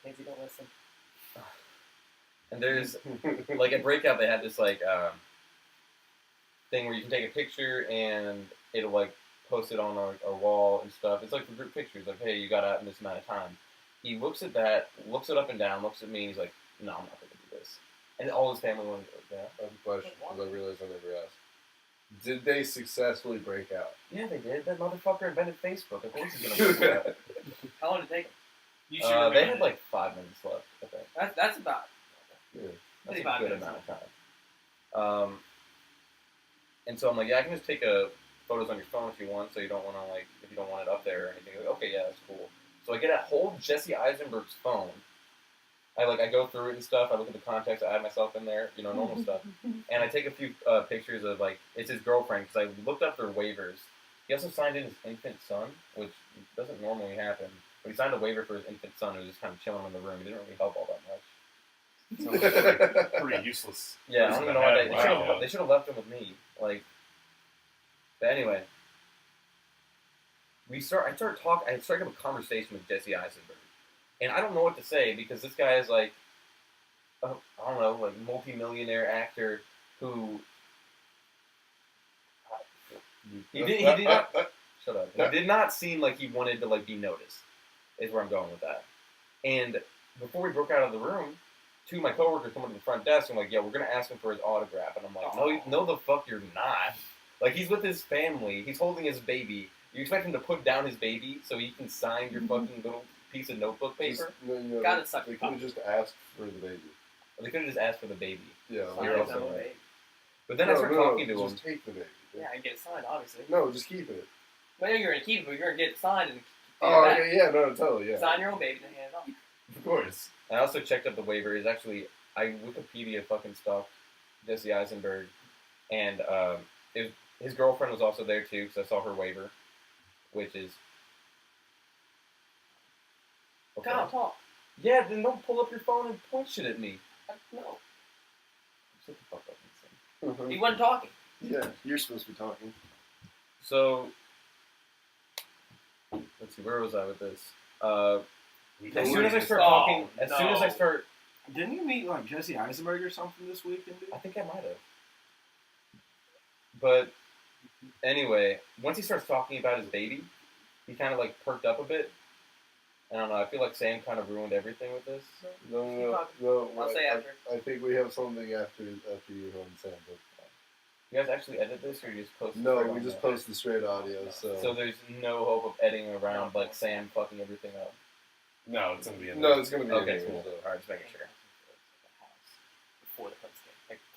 Nancy, don't listen. And there's like at Breakout they had this like thing where you can take a picture and it'll like post it on a wall and stuff. It's like for group pictures. Like, hey, you got out in this amount of time. He looks at that, looks it up and down, looks at me, and he's like, no, I'm not gonna do this. And all his family wanted to go, yeah. I have a question because I realized I never asked. Did they successfully break out? Yeah, they did. That motherfucker invented Facebook. Of course he's gonna break out. How long did it take him? You should They remember had that. like 5 minutes left, I think. That's about. Yeah. That's a 35 good minutes. amount of time. And so I'm like, yeah, I can just take photos on your phone if you want, so you don't want to like, if you don't want it up there or anything. Like, okay, yeah, that's cool. So I get a hold of Jesse Eisenberg's phone. I go through it and stuff. I look at the contacts. I add myself in there, normal stuff. And I take a few pictures of like it's his girlfriend because I looked up their waivers. He also signed in his infant son, which doesn't normally happen. But he signed a waiver for his infant son who was just kind of chilling in the room. He didn't really help all that much. Sounds like a pretty useless. Yeah, I person don't even to know why have. Wow. they should have left him with me. Like, but anyway, I strike up a conversation with Jesse Eisenberg, and I don't know what to say because this guy is like, I don't know, like multi-millionaire actor who he did not shut up. He did not seem like he wanted to like be noticed. Is where I'm going with that. And before we broke out of the room, two of my coworkers come up to the front desk and like, yeah, we're gonna ask him for his autograph, and I'm like, no, the fuck you're not. Like he's with his family, he's holding his baby. You expect him to put down his baby so he can sign your fucking little piece of notebook paper? Gotta suck They it could up. have just asked for the baby. Or they could have just asked for the baby. Yeah. Sign You're it, also no, right. babe. But then I start talking to him. Just take the baby. Yeah, and get it signed, obviously. No, just keep it. Well, you're gonna keep it, but you're gonna get it signed and Oh, back. okay, yeah, no, totally, yeah. Sign your own baby and hand it off. Of course. I also checked up the waiver. Is actually I Wikipedia fucking stalked Jesse Eisenberg, and his girlfriend was also there too because I saw her waiver, which is okay. Kyle, talk. Yeah, then don't pull up your phone and point shit at me. No, Shut the fuck up, Vincent. he wasn't talking. Yeah, you're supposed to be talking. So let's see, where was I with this? As soon as I start talking, as soon as I start Didn't you meet like Jesse Eisenberg or something this weekend, dude? I think I might have. But anyway, once he starts talking about his baby, he kind of like perked up a bit. I don't know. I feel like Sam kind of ruined everything with this. No. I'll say after. I think we have something after you on Sam. But You guys actually edit this, or you just post? it no, straight we on just there? post the straight audio. So there's no hope of editing around like Sam fucking everything up. No, it's gonna be in no, there. it's gonna be Okay, in cool. there, so. All right, just making sure. Before the Cubs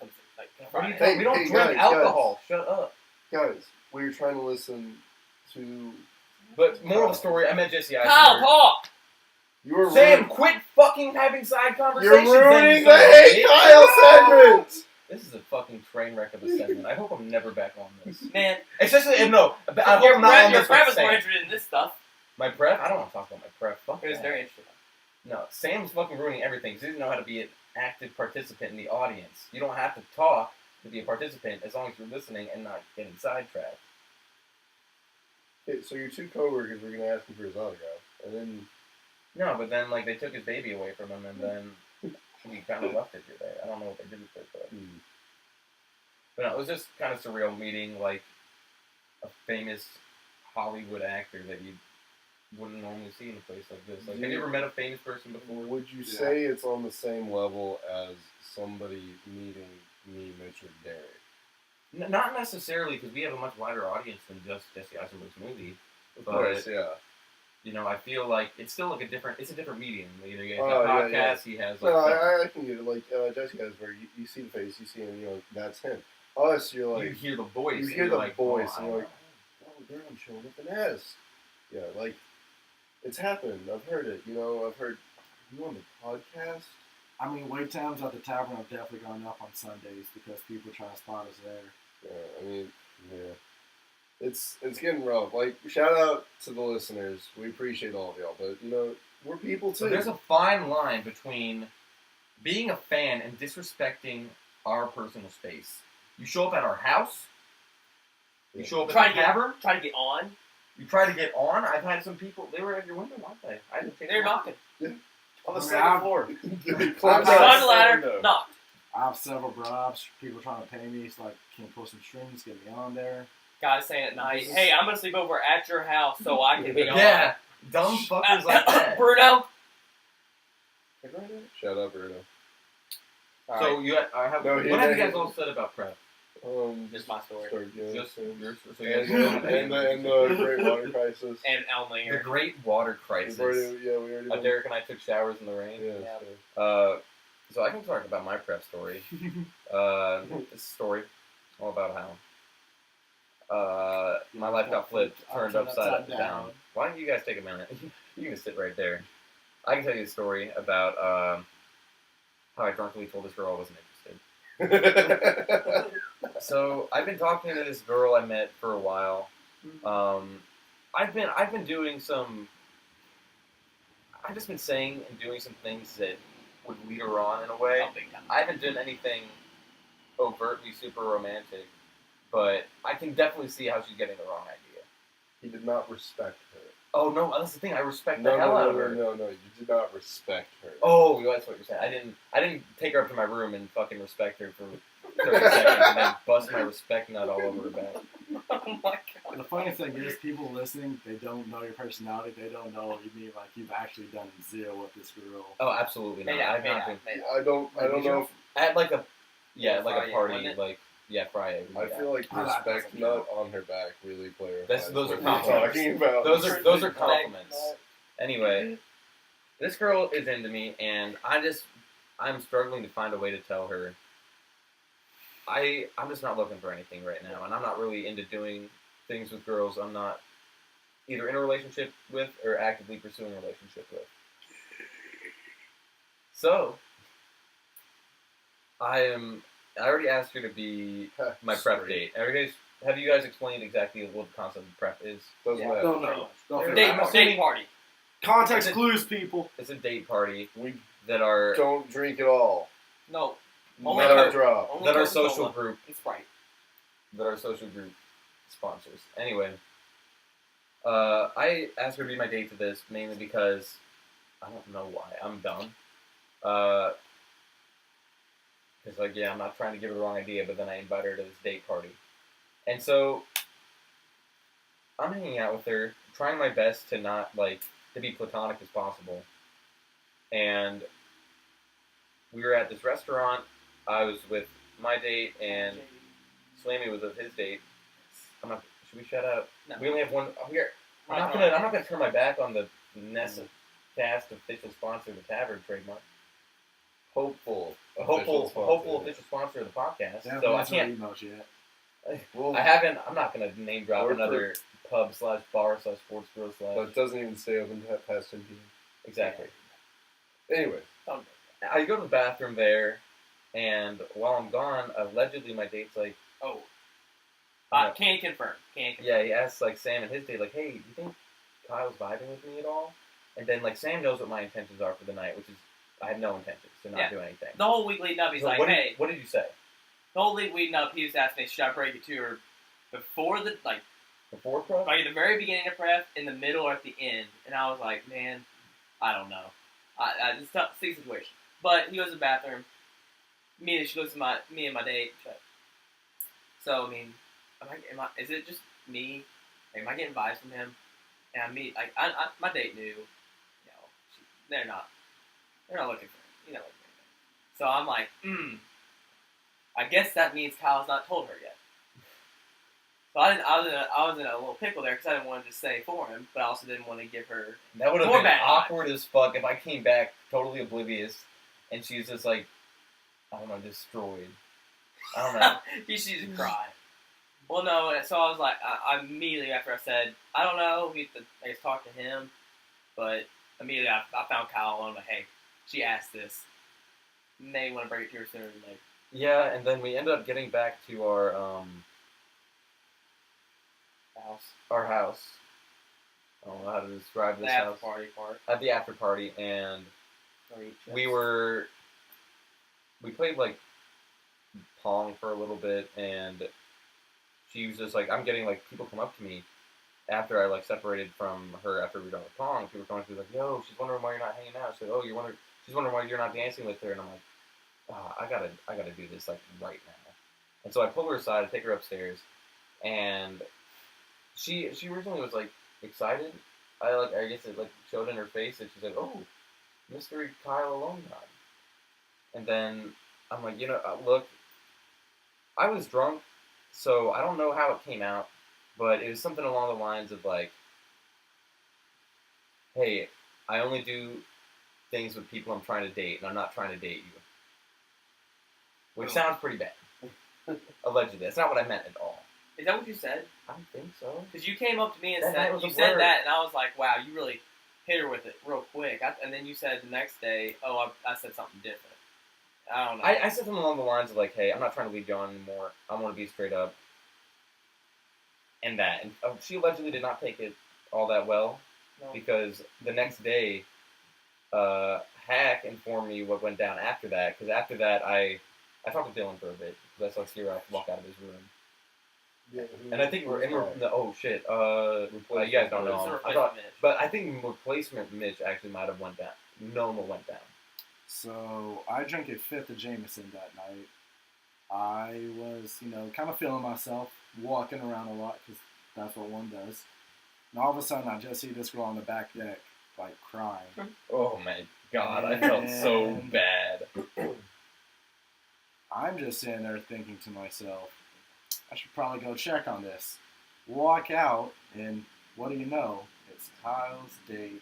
game. Like What are you Friday. talking- we don't Hey, drink guys, alcohol. Shut up. Guys, we're trying to listen to. But moral of the story, I met Jesse Kyle, Eisenberg. talk! You were Sam, quit fucking having side You're conversations. ruining then, the you son of a Hey bitch. Kyle segment. This is a fucking train wreck of a segment. I hope I'm never back on this. Man, Especially if no, I hope your I'm not on your this friend with was more Sam. interested in this stuff. My prep? I don't want to talk about my prep. Fuck It was that. very interesting. No, Sam's fucking ruining everything because he doesn't know how to be an active participant in the audience. You don't have to talk to be a participant as long as you're listening and not getting sidetracked. Okay, so your two coworkers were gonna ask him for his autograph, and then No, but then like they took his baby away from him and then he kind of left it there. I don't know what they did with it, but no, it was just kind of surreal meeting like a famous Hollywood actor that you wouldn't normally see in a place like this. Like, have you ever met a famous person before? would you say it's on the same level as somebody meeting me, Mitch, or Derek? Not necessarily, because we have a much wider audience than just Jesse Eisenberg's movie. Of But, course, yeah. you know, I feel like it's still like it's a different medium. You know, you have Oh, podcasts, yeah, he has like. No, I can get it. Like Jesse guys, where you see the face, you see him, you know, that's him. Us, you're you like, hear the voice. you and hear you're the like, voice, oh, and you're like, oh, they're on Chillin at the Nest. Yeah, like, it's happened. I've heard it. You know, I've heard you on the podcast. I mean, wait times at the tavern have definitely gone up on Sundays because people try to spot us there. Yeah, I mean, yeah. It's getting rough. Like, shout out to the listeners. We appreciate all of y'all, but you know, we're people too. So there's a fine line between being a fan and disrespecting our personal space. You show up at our house. You show up Try at to the tavern. Try to get on. You try to get on. I've had some people. They were at your window, weren't they? I didn't take They're them. knocking. On the I mean, second floor. Climb Nice. Climb down. the ladder. window. Knocked. I have several bribes, people trying to pay me. It's like, can you pull some strings, get me on there? Guys saying at night, "Hey, I'm gonna sleep over at your house so I can be on." Yeah, dumb fuckers like that. Bruno. Shout out, Bruno. So you, I have. No, what he- have you he- guys all said about prep? Just my story. Just and yours. So you guys the Great Water Crisis. And the Elminger. Great Water Crisis. We already. Derek and I took showers in the rain. Yeah. Yeah. So I can talk about my prep story. It's a story all about how my life got flipped, turned upside down. Why don't you guys take a minute? You can sit right there. I can tell you a story about how I drunkenly told this girl I wasn't interested. So I've been talking to this girl I met for a while. I've been doing some. I've just been saying and doing some things that would lead her on in a way. Oh, big time. I haven't done anything overtly super romantic, but I can definitely see how she's getting the wrong idea. He did not respect her. Oh no, that's the thing. I respect the No, hell out of no, her. no. You did not respect her. Oh, that's what you're saying. I didn't take her up to my room and fucking respect her for 30 seconds and then bust my respect nut all over her back. Oh my god. The funny thing is, people listening, they don't know your personality. They don't know you mean like you've actually done zero with this girl. Oh, absolutely not. I've not been I don't know. at like a like Friday, a party wasn't it? Friday. I feel like Oh, that respect doesn't nut on her back really clarifies. Those are what we're compliments. talking about. Those are compliments. Anyway, this girl is into me, and I'm struggling to find a way to tell her. I'm just not looking for anything right now, and I'm not really into doing things with girls I'm not either in a relationship with or actively pursuing a relationship with. So, I already asked her to be my prep date. Have you guys explained exactly what the concept of prep is? Doesn't matter. No. Date party. Context It's a- clues, people. It's a date party We that are don't drink at all. No. Only Never Coke. drop. Only that our Coca-Cola. social group It's Sprite. sponsors. Anyway, I asked her to be my date to this mainly because I don't know why. I'm dumb. Because, like, yeah, I'm not trying to give her the wrong idea, but then I invite her to this date party. And so I'm hanging out with her, trying my best to not, like, to be platonic as possible. And we were at this restaurant. I was with my date, and Slammy was with his date. Should we shut up? No. We only have one. I'm not gonna turn my back on the Nest Cast official sponsor of the Tavern trademark. Hopeful official sponsor of the podcast. They haven't So I answered can't. emails yet. Well, I haven't. I'm not gonna name drop Or another pub/bar/sports grill/ but it doesn't even stay open past 10 p.m. Exactly. Anyway, I go to the bathroom there, and while I'm gone, allegedly my date's like, Oh. Yeah. Can't confirm. yeah, he asks like Sam and his date, like, hey, do you think Kyle's vibing with me at all? And then like Sam knows what my intentions are for the night, which is I have no intentions to not Yeah. do anything. The whole week leading up, he's So like, what hey. what did you say? The whole week leading up, he was asking me, should I break it to her before the, like, Before prep? at the very beginning of prep, in the middle, or at the end? And I was like, man, I don't know. It's a tough situation. But he goes to the bathroom. She looks at me and my date. So, I mean, is it just me? Am I getting vibes from him? And my date knew, they're not looking for him. So I'm like, I guess that means Kyle's not told her yet. So I was in a little pickle there because I didn't want to just say for him, but I also didn't want to give her. That would have More been bad awkward as fuck if I came back totally oblivious and she's just like, I don't know, destroyed. I don't know. She just cried. Well, no, so I was like, I immediately after I said, I don't know, we have to, I guess, talk to him, but immediately I found Kyle and I'm like, hey, she asked this. May want to bring it to her sooner than later. Yeah, and then we ended up getting back to our house. I don't know how to describe The this after house. party part. At the after party, and we played like Pong for a little bit, and she was just like, I'm getting like people come up to me after I like separated from her after we were done with Pong. People come up to me like, yo, she's wondering why you're not hanging out. She's like, oh, she's wondering why you're not dancing with her, and I'm like, I gotta do this like right now. And so I pull her aside, I take her upstairs, and she originally was like excited. I guess it like showed in her face that she's like, oh, Mystery Kyle Alone God. And then I'm like, look, I was drunk, so I don't know how it came out, but it was something along the lines of like, hey, I only do things with people I'm trying to date, and I'm not trying to date you. Which sounds pretty bad. Allegedly. That's not what I meant at all. Is that what you said? I don't think so. Because you came up to me and That said, was a you said word. that, and I was like, wow, you really hit her with it real quick. And then you said the next day, oh, I said something different. I don't know. I said something along the lines of like, hey, I'm not trying to lead you on anymore. I want to be straight up. And that. And she allegedly did not take it all that well. No. Because the next day, Hack informed me what went down after that. Because after that, I talked to Dylan for a bit. Because I saw Sierra walk out of his room. yeah, And I think oh shit. You guys don't know. It's a I thought, replacement Mitch. but I think replacement Mitch actually might have went down. Noma went down. So I drank a fifth of Jameson that night. I was, kind of feeling myself, walking around a lot because that's what one does. And all of a sudden, I just see this girl on the back deck, like crying. Oh my god, I felt so And- bad. I'm just sitting there thinking to myself, I should probably go check on this. Walk out, and what do you know? It's Kyle's date.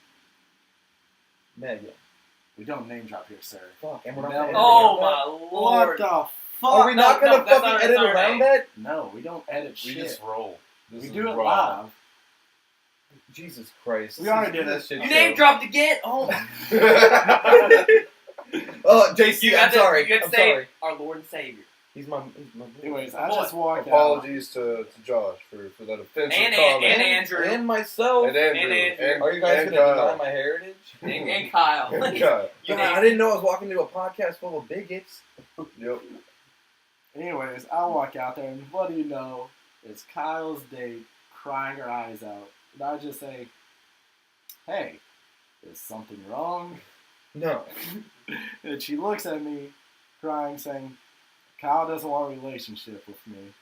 Megan. We don't name drop here, sir. Fuck, and we're not No. gonna edit Oh around my that? What lord. the fuck? Are we not gonna that's fucking not edit our around name. that? No, we don't edit We shit. just roll. This We is do it raw. live. Jesus Christ. We already did this it. shit You show. name dropped again? Oh my. Oh, JC, You I'm had to, sorry. You had to I'm say sorry. our Lord and Savior. He's my Anyways, I Boy, just walked out. Apologies to Josh for that offensive And comment. Andrew. and myself. And Andrew. And Andrew. Are you guys and gonna Kyle. deny my heritage? And Kyle. God. You I didn't know I was walking into a podcast full of bigots. Yep. Anyways, I walk out there, and what do you know? It's Kyle's date, crying her eyes out. And I just say, hey, is something wrong? No. And she looks at me, crying, saying, Kyle doesn't want a relationship with me.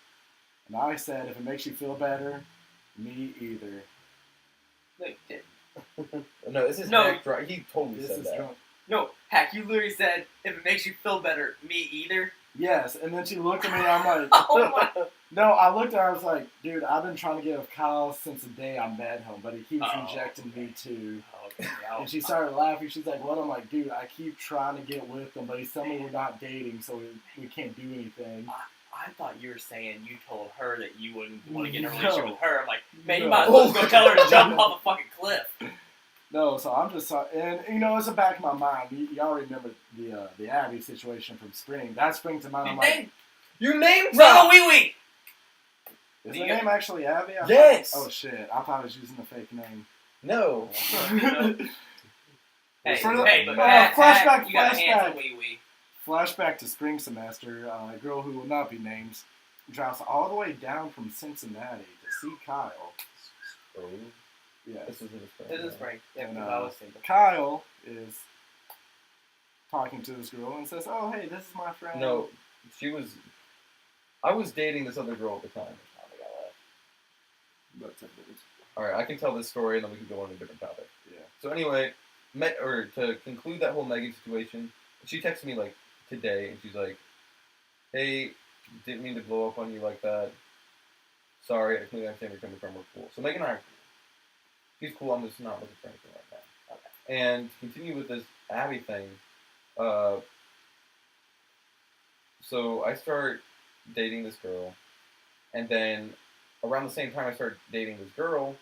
And I said, if it makes you feel better, me either. No, you didn't. No, this is No. Hack drunk. He totally This said is that. drunk. No, Hack, you literally said, if it makes you feel better, me either. Yes, and then she looked at me and I'm like, Oh my. no, I looked at her, I was like, dude, I've been trying to get with Kyle since the day I met him, but he keeps rejecting me too. Okay, And she started laughing. She's like, what? I'm like, dude, I keep trying to get with him, but he's telling me we're not dating, so we can't do anything. I thought you were saying you told her that you wouldn't want to get in a No. relationship with her. I'm like, man, you No. might as well go tell her to jump off a fucking cliff. No, so I'm just, and you know, it's the back of my mind. Y'all remember the Abby situation from spring. That springs to mind. I'm like, You named Bravo Wee Wee! is Do the you- name actually Abby? Yes. Oh shit, I thought I was using the fake name. No. Hey, For the- hey, but flashback, you got a flashback. handsome Wee Wee. Flashback to spring semester. A girl who will not be named drives all the way down from Cincinnati to see Kyle. Spring? Yeah. This was in the spring. This is spring. Yeah, And, because I was single. Kyle is talking to this girl and says, "Oh, hey, this is my friend." No, I was dating this other girl at the time. Alright, I can tell this story and then we can go on to a different topic. Yeah. So anyway, to conclude that whole Megan situation, she texted me like today and she's like, hey, didn't mean to blow up on you like that. Sorry, I completely understand where you're coming from, we're cool. So Megan and I are cool. She's cool, I'm just not looking for anything like that. Okay. And to continue with this Abby thing, so I start dating this girl, and then around the same time I start dating this girl,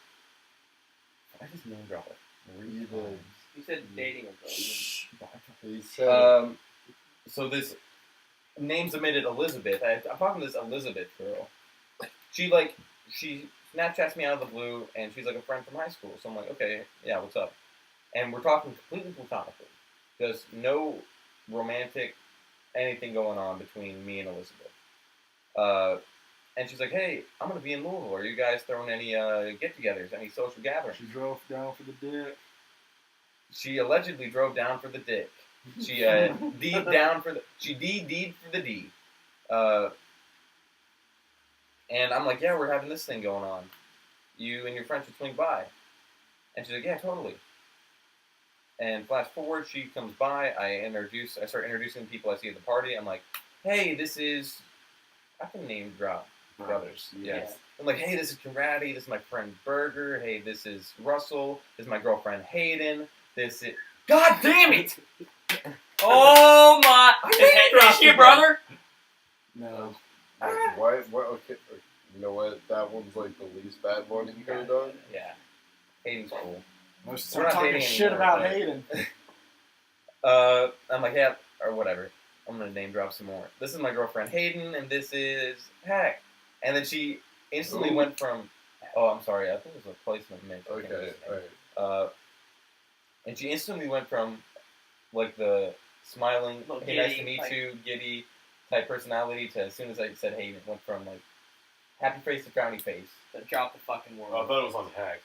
I just name drop it. You did. You said dating a girl. He said So this name's omitted Elizabeth. I'm talking to this Elizabeth girl. She Snapchats me out of the blue, and she's like a friend from high school. So I'm like, okay, yeah, what's up? And we're talking completely platonically. There's no romantic anything going on between me and Elizabeth. And she's like, hey, I'm going to be in Louisville. Are you guys throwing any get-togethers, any social gatherings? She drove down for the dick. She allegedly drove down for the dick. She D'd down for the... She D'd for the D. And I'm like, yeah, we're having this thing going on. You and your friend should swing by. And she's like, yeah, totally. And flash forward, she comes by. I start introducing people I see at the party. I'm like, hey, this is... I can name drop brothers. Yes. I'm like, hey, this is Karate. This is my friend Berger. Hey, this is Russell. This is my girlfriend Hayden. This is... God damn it! Oh my! Is she a brother? No. Why? Okay, you know what? That one's like the least bad one you could have done. Yeah. Hayden's cool. No, she We're started not talking dating shit anymore, about but- Hayden. I'm like, yeah, or whatever. I'm gonna name drop some more. This is my girlfriend Hayden, and this is Heck. And then she instantly Ooh. went from, oh, I'm sorry, I think it was a placement Mitch. I can't Okay, remember his alright. name. And she instantly went from, like, the smiling, Little hey, nice giddy, to meet like- you, giddy type personality to, as soon as I said Hayden, it went from, like, happy face to frowny face. Drop the fucking word. Oh, I thought it was on Hack.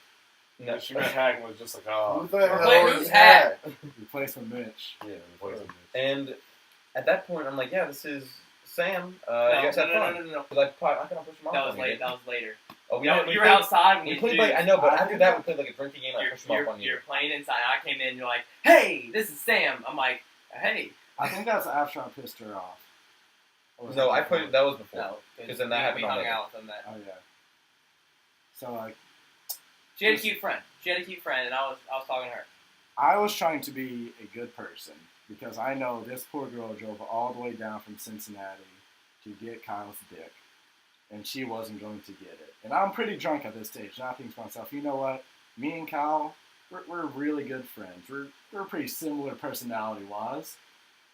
No, She met Hack and was just like, oh. Who the Wait, hell who's is that? Replacement Mitch. Yeah, poison. And at that point, I'm like, yeah, this is Sam. You No, guys have fun. no. 'Cause I can push him off. That was on you. late. That was later. Oh, we You were played, outside when We you played like I know, but after that we played like a drinking game. I pushed him off on you. You're playing inside. I came in. You're like, "Hey, this is Sam." I'm like, "Hey." I think that's after I pissed her off. Or was No, that I before? put that was before. No, 'Cause then that happened We on hung later. out with them. That Oh yeah. So like, she had a cute friend. And I was talking to her. I was trying to be a good person because I know this poor girl drove all the way down from Cincinnati to get Kyle's dick, and she wasn't going to get it. And I'm pretty drunk at this stage, and I think to myself, you know what? Me and Kyle, we're really good friends. We're pretty similar personality-wise.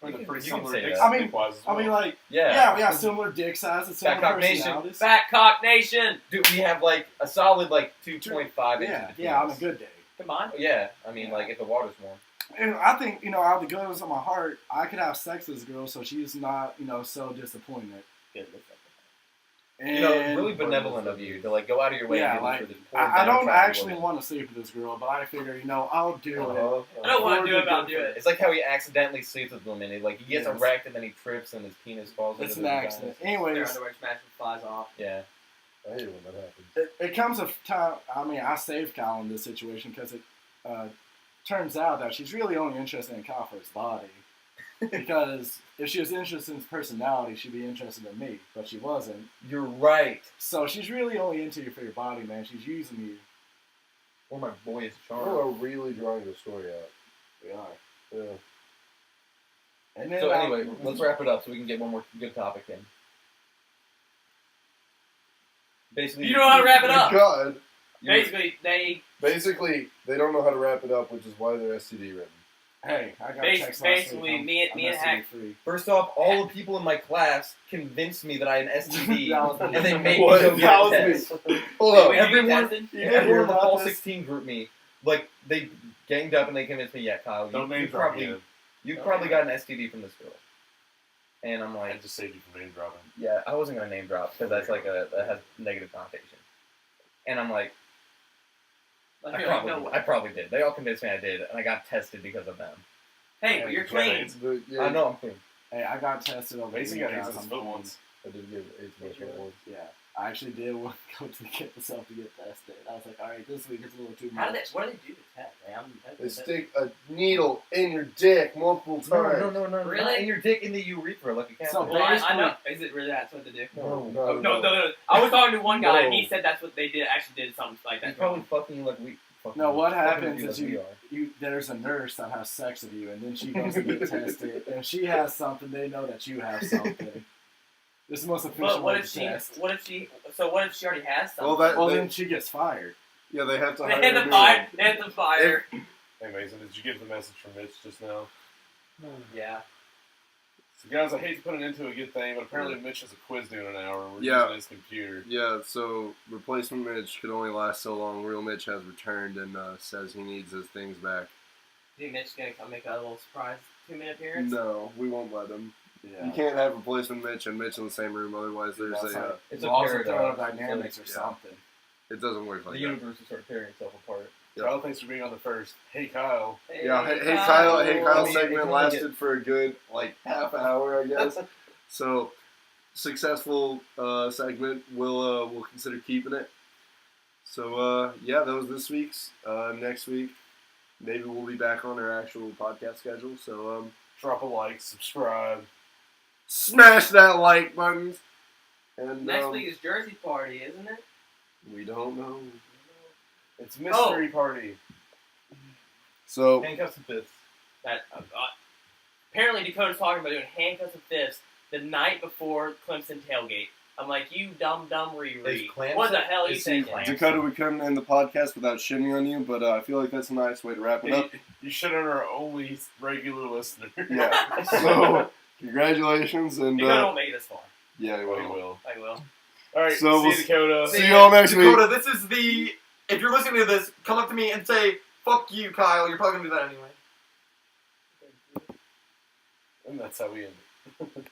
Like a You pretty can similar say dick that. I mean, wise as I well. mean, like, Yeah. yeah, we have similar dick sizes, similar Back Cock Nation. personalities. Fat Cock Nation. Dude, we have like a solid like 2.5 inches. Yeah, between yeah, on a us. good day. Come on. Yeah, I mean Yeah. like if the water's warm. And I think, out of the goodness of my heart, I could have sex with this girl so she's not, so disappointed. Good. And really benevolent of you to like go out of your way. Yeah, and do like, this for this poor I don't downtrodden actually woman. want to sleep with this girl, but I figure, I'll do it. I don't want to do it, but I'll Good do for it. It's like how he accidentally sleeps with women. He gets Yes. erect and then he trips and his penis falls It's into an the accident. vagina. Their Anyways, underwear smash and flies off. Yeah. I hate when that happens. it comes a time. I mean, I saved Kyle in this situation because it turns out that she's really only interested in Kyle for his body. Because if she was interested in his personality, she'd be interested in me, but she wasn't. You're right. So she's really only into you for your body, man. She's using you. Or my boy is You charmed. are really drawing the story out. We are. Yeah. And then So anyway, let's wrap it up so we can get one more good topic in. Basically, You know how to wrap it up. God. Basically, They don't know how to wrap it up, which is why they're STD written. Hey, I got Bas- text last basically, week. me I'm and STD Hack- free. First off, all the people in my class convinced me that I had an STD, That was me. and they made me What? go That get was a me. test. Hold on. Wait, you Everyone- tested? You didn't Everyone hear in the about Fall this? 16 group me. Like, they ganged up and they convinced me, yeah, Kyle, Don't you name drop probably, again. you probably got an STD from this girl. And I'm I like, just saved you from name dropping. yeah, I wasn't gonna name drop because that's like that has negative connotation. And I'm like, Like, you're like, no way. I probably did. They all convinced me I did, and I got tested because of them. Hey, but you're clean. Yeah, I know I'm clean. Hey, I got tested over Mason the got weekend. AIDS in his foot once. I did give AIDS to my friend once. Yeah, I actually did go to get myself to get tested. I was like, all right, this week it's a little too How much. do they? What do they do to test? They stick a needle in your dick multiple times. No. Really? Not in your dick in the urethra like a cat. So Well, I know. Is it really that's what they do? No, No. I was talking to one guy, and he No. said that's what they did. Actually, did something like He's that. probably fucking you like we. Fucking No, what fucking happens you is like we you are. there's a nurse that has sex with you, and then she goes to get tested, and if she has something, they know that you have something. This is the most official But what way if to she? test. What if she? So what if she already has something? Well, that- Well, they- then she gets fired. Yeah, they have to they hire had a to new fire. one. They had to fire. Hey Mason, did you get the message from Mitch just now? Yeah. So guys, I hate to put it into a good thing, but apparently Mitch has a quiz due in an hour, and we're Yeah. using his computer. Yeah, so replacement Mitch could only last so long. Real Mitch has returned and says he needs his things back. Do you think Mitch's gonna come make a little surprise 2-minute appearance? No, we won't let him. Yeah. You can't have replacement Mitch and Mitch in the same room, otherwise there's That's a. like, It's it's a also paradox. thermodynamics or Yeah. something. It doesn't work The like that. universe will start tearing itself apart. Kyle, thanks for being on the first. Hey Kyle. Yeah, hey Kyle. Hey I Kyle's mean, it segment can only lasted for a good half hour, I guess. So successful segment. We'll consider keeping it. So yeah, that was this week's. Next week, maybe we'll be back on our actual podcast schedule. So Drop a like, subscribe. smash that like button. And Next week is Jersey party, isn't it? we don't know. It's mystery party. So Handcuffs and fists. That apparently Dakota's talking about doing handcuffs and fists the night before Clemson tailgate. I'm like, you dumb Riri. Is Clemson- What the hell are you is thinking? Clemson- Dakota, we couldn't end the podcast without shitting on you, but I feel like that's a nice way to wrap it up. You should have our only regular listener. Yeah. So congratulations and Dakota won't make it this far. yeah, Oh, we you will. will. I will. All right, So see we'll you, Dakota. See you all next week. Dakota, this is the. If you're listening to this, come up to me and say, "Fuck you, Kyle." You're probably gonna do that anyway. And that's how we end it.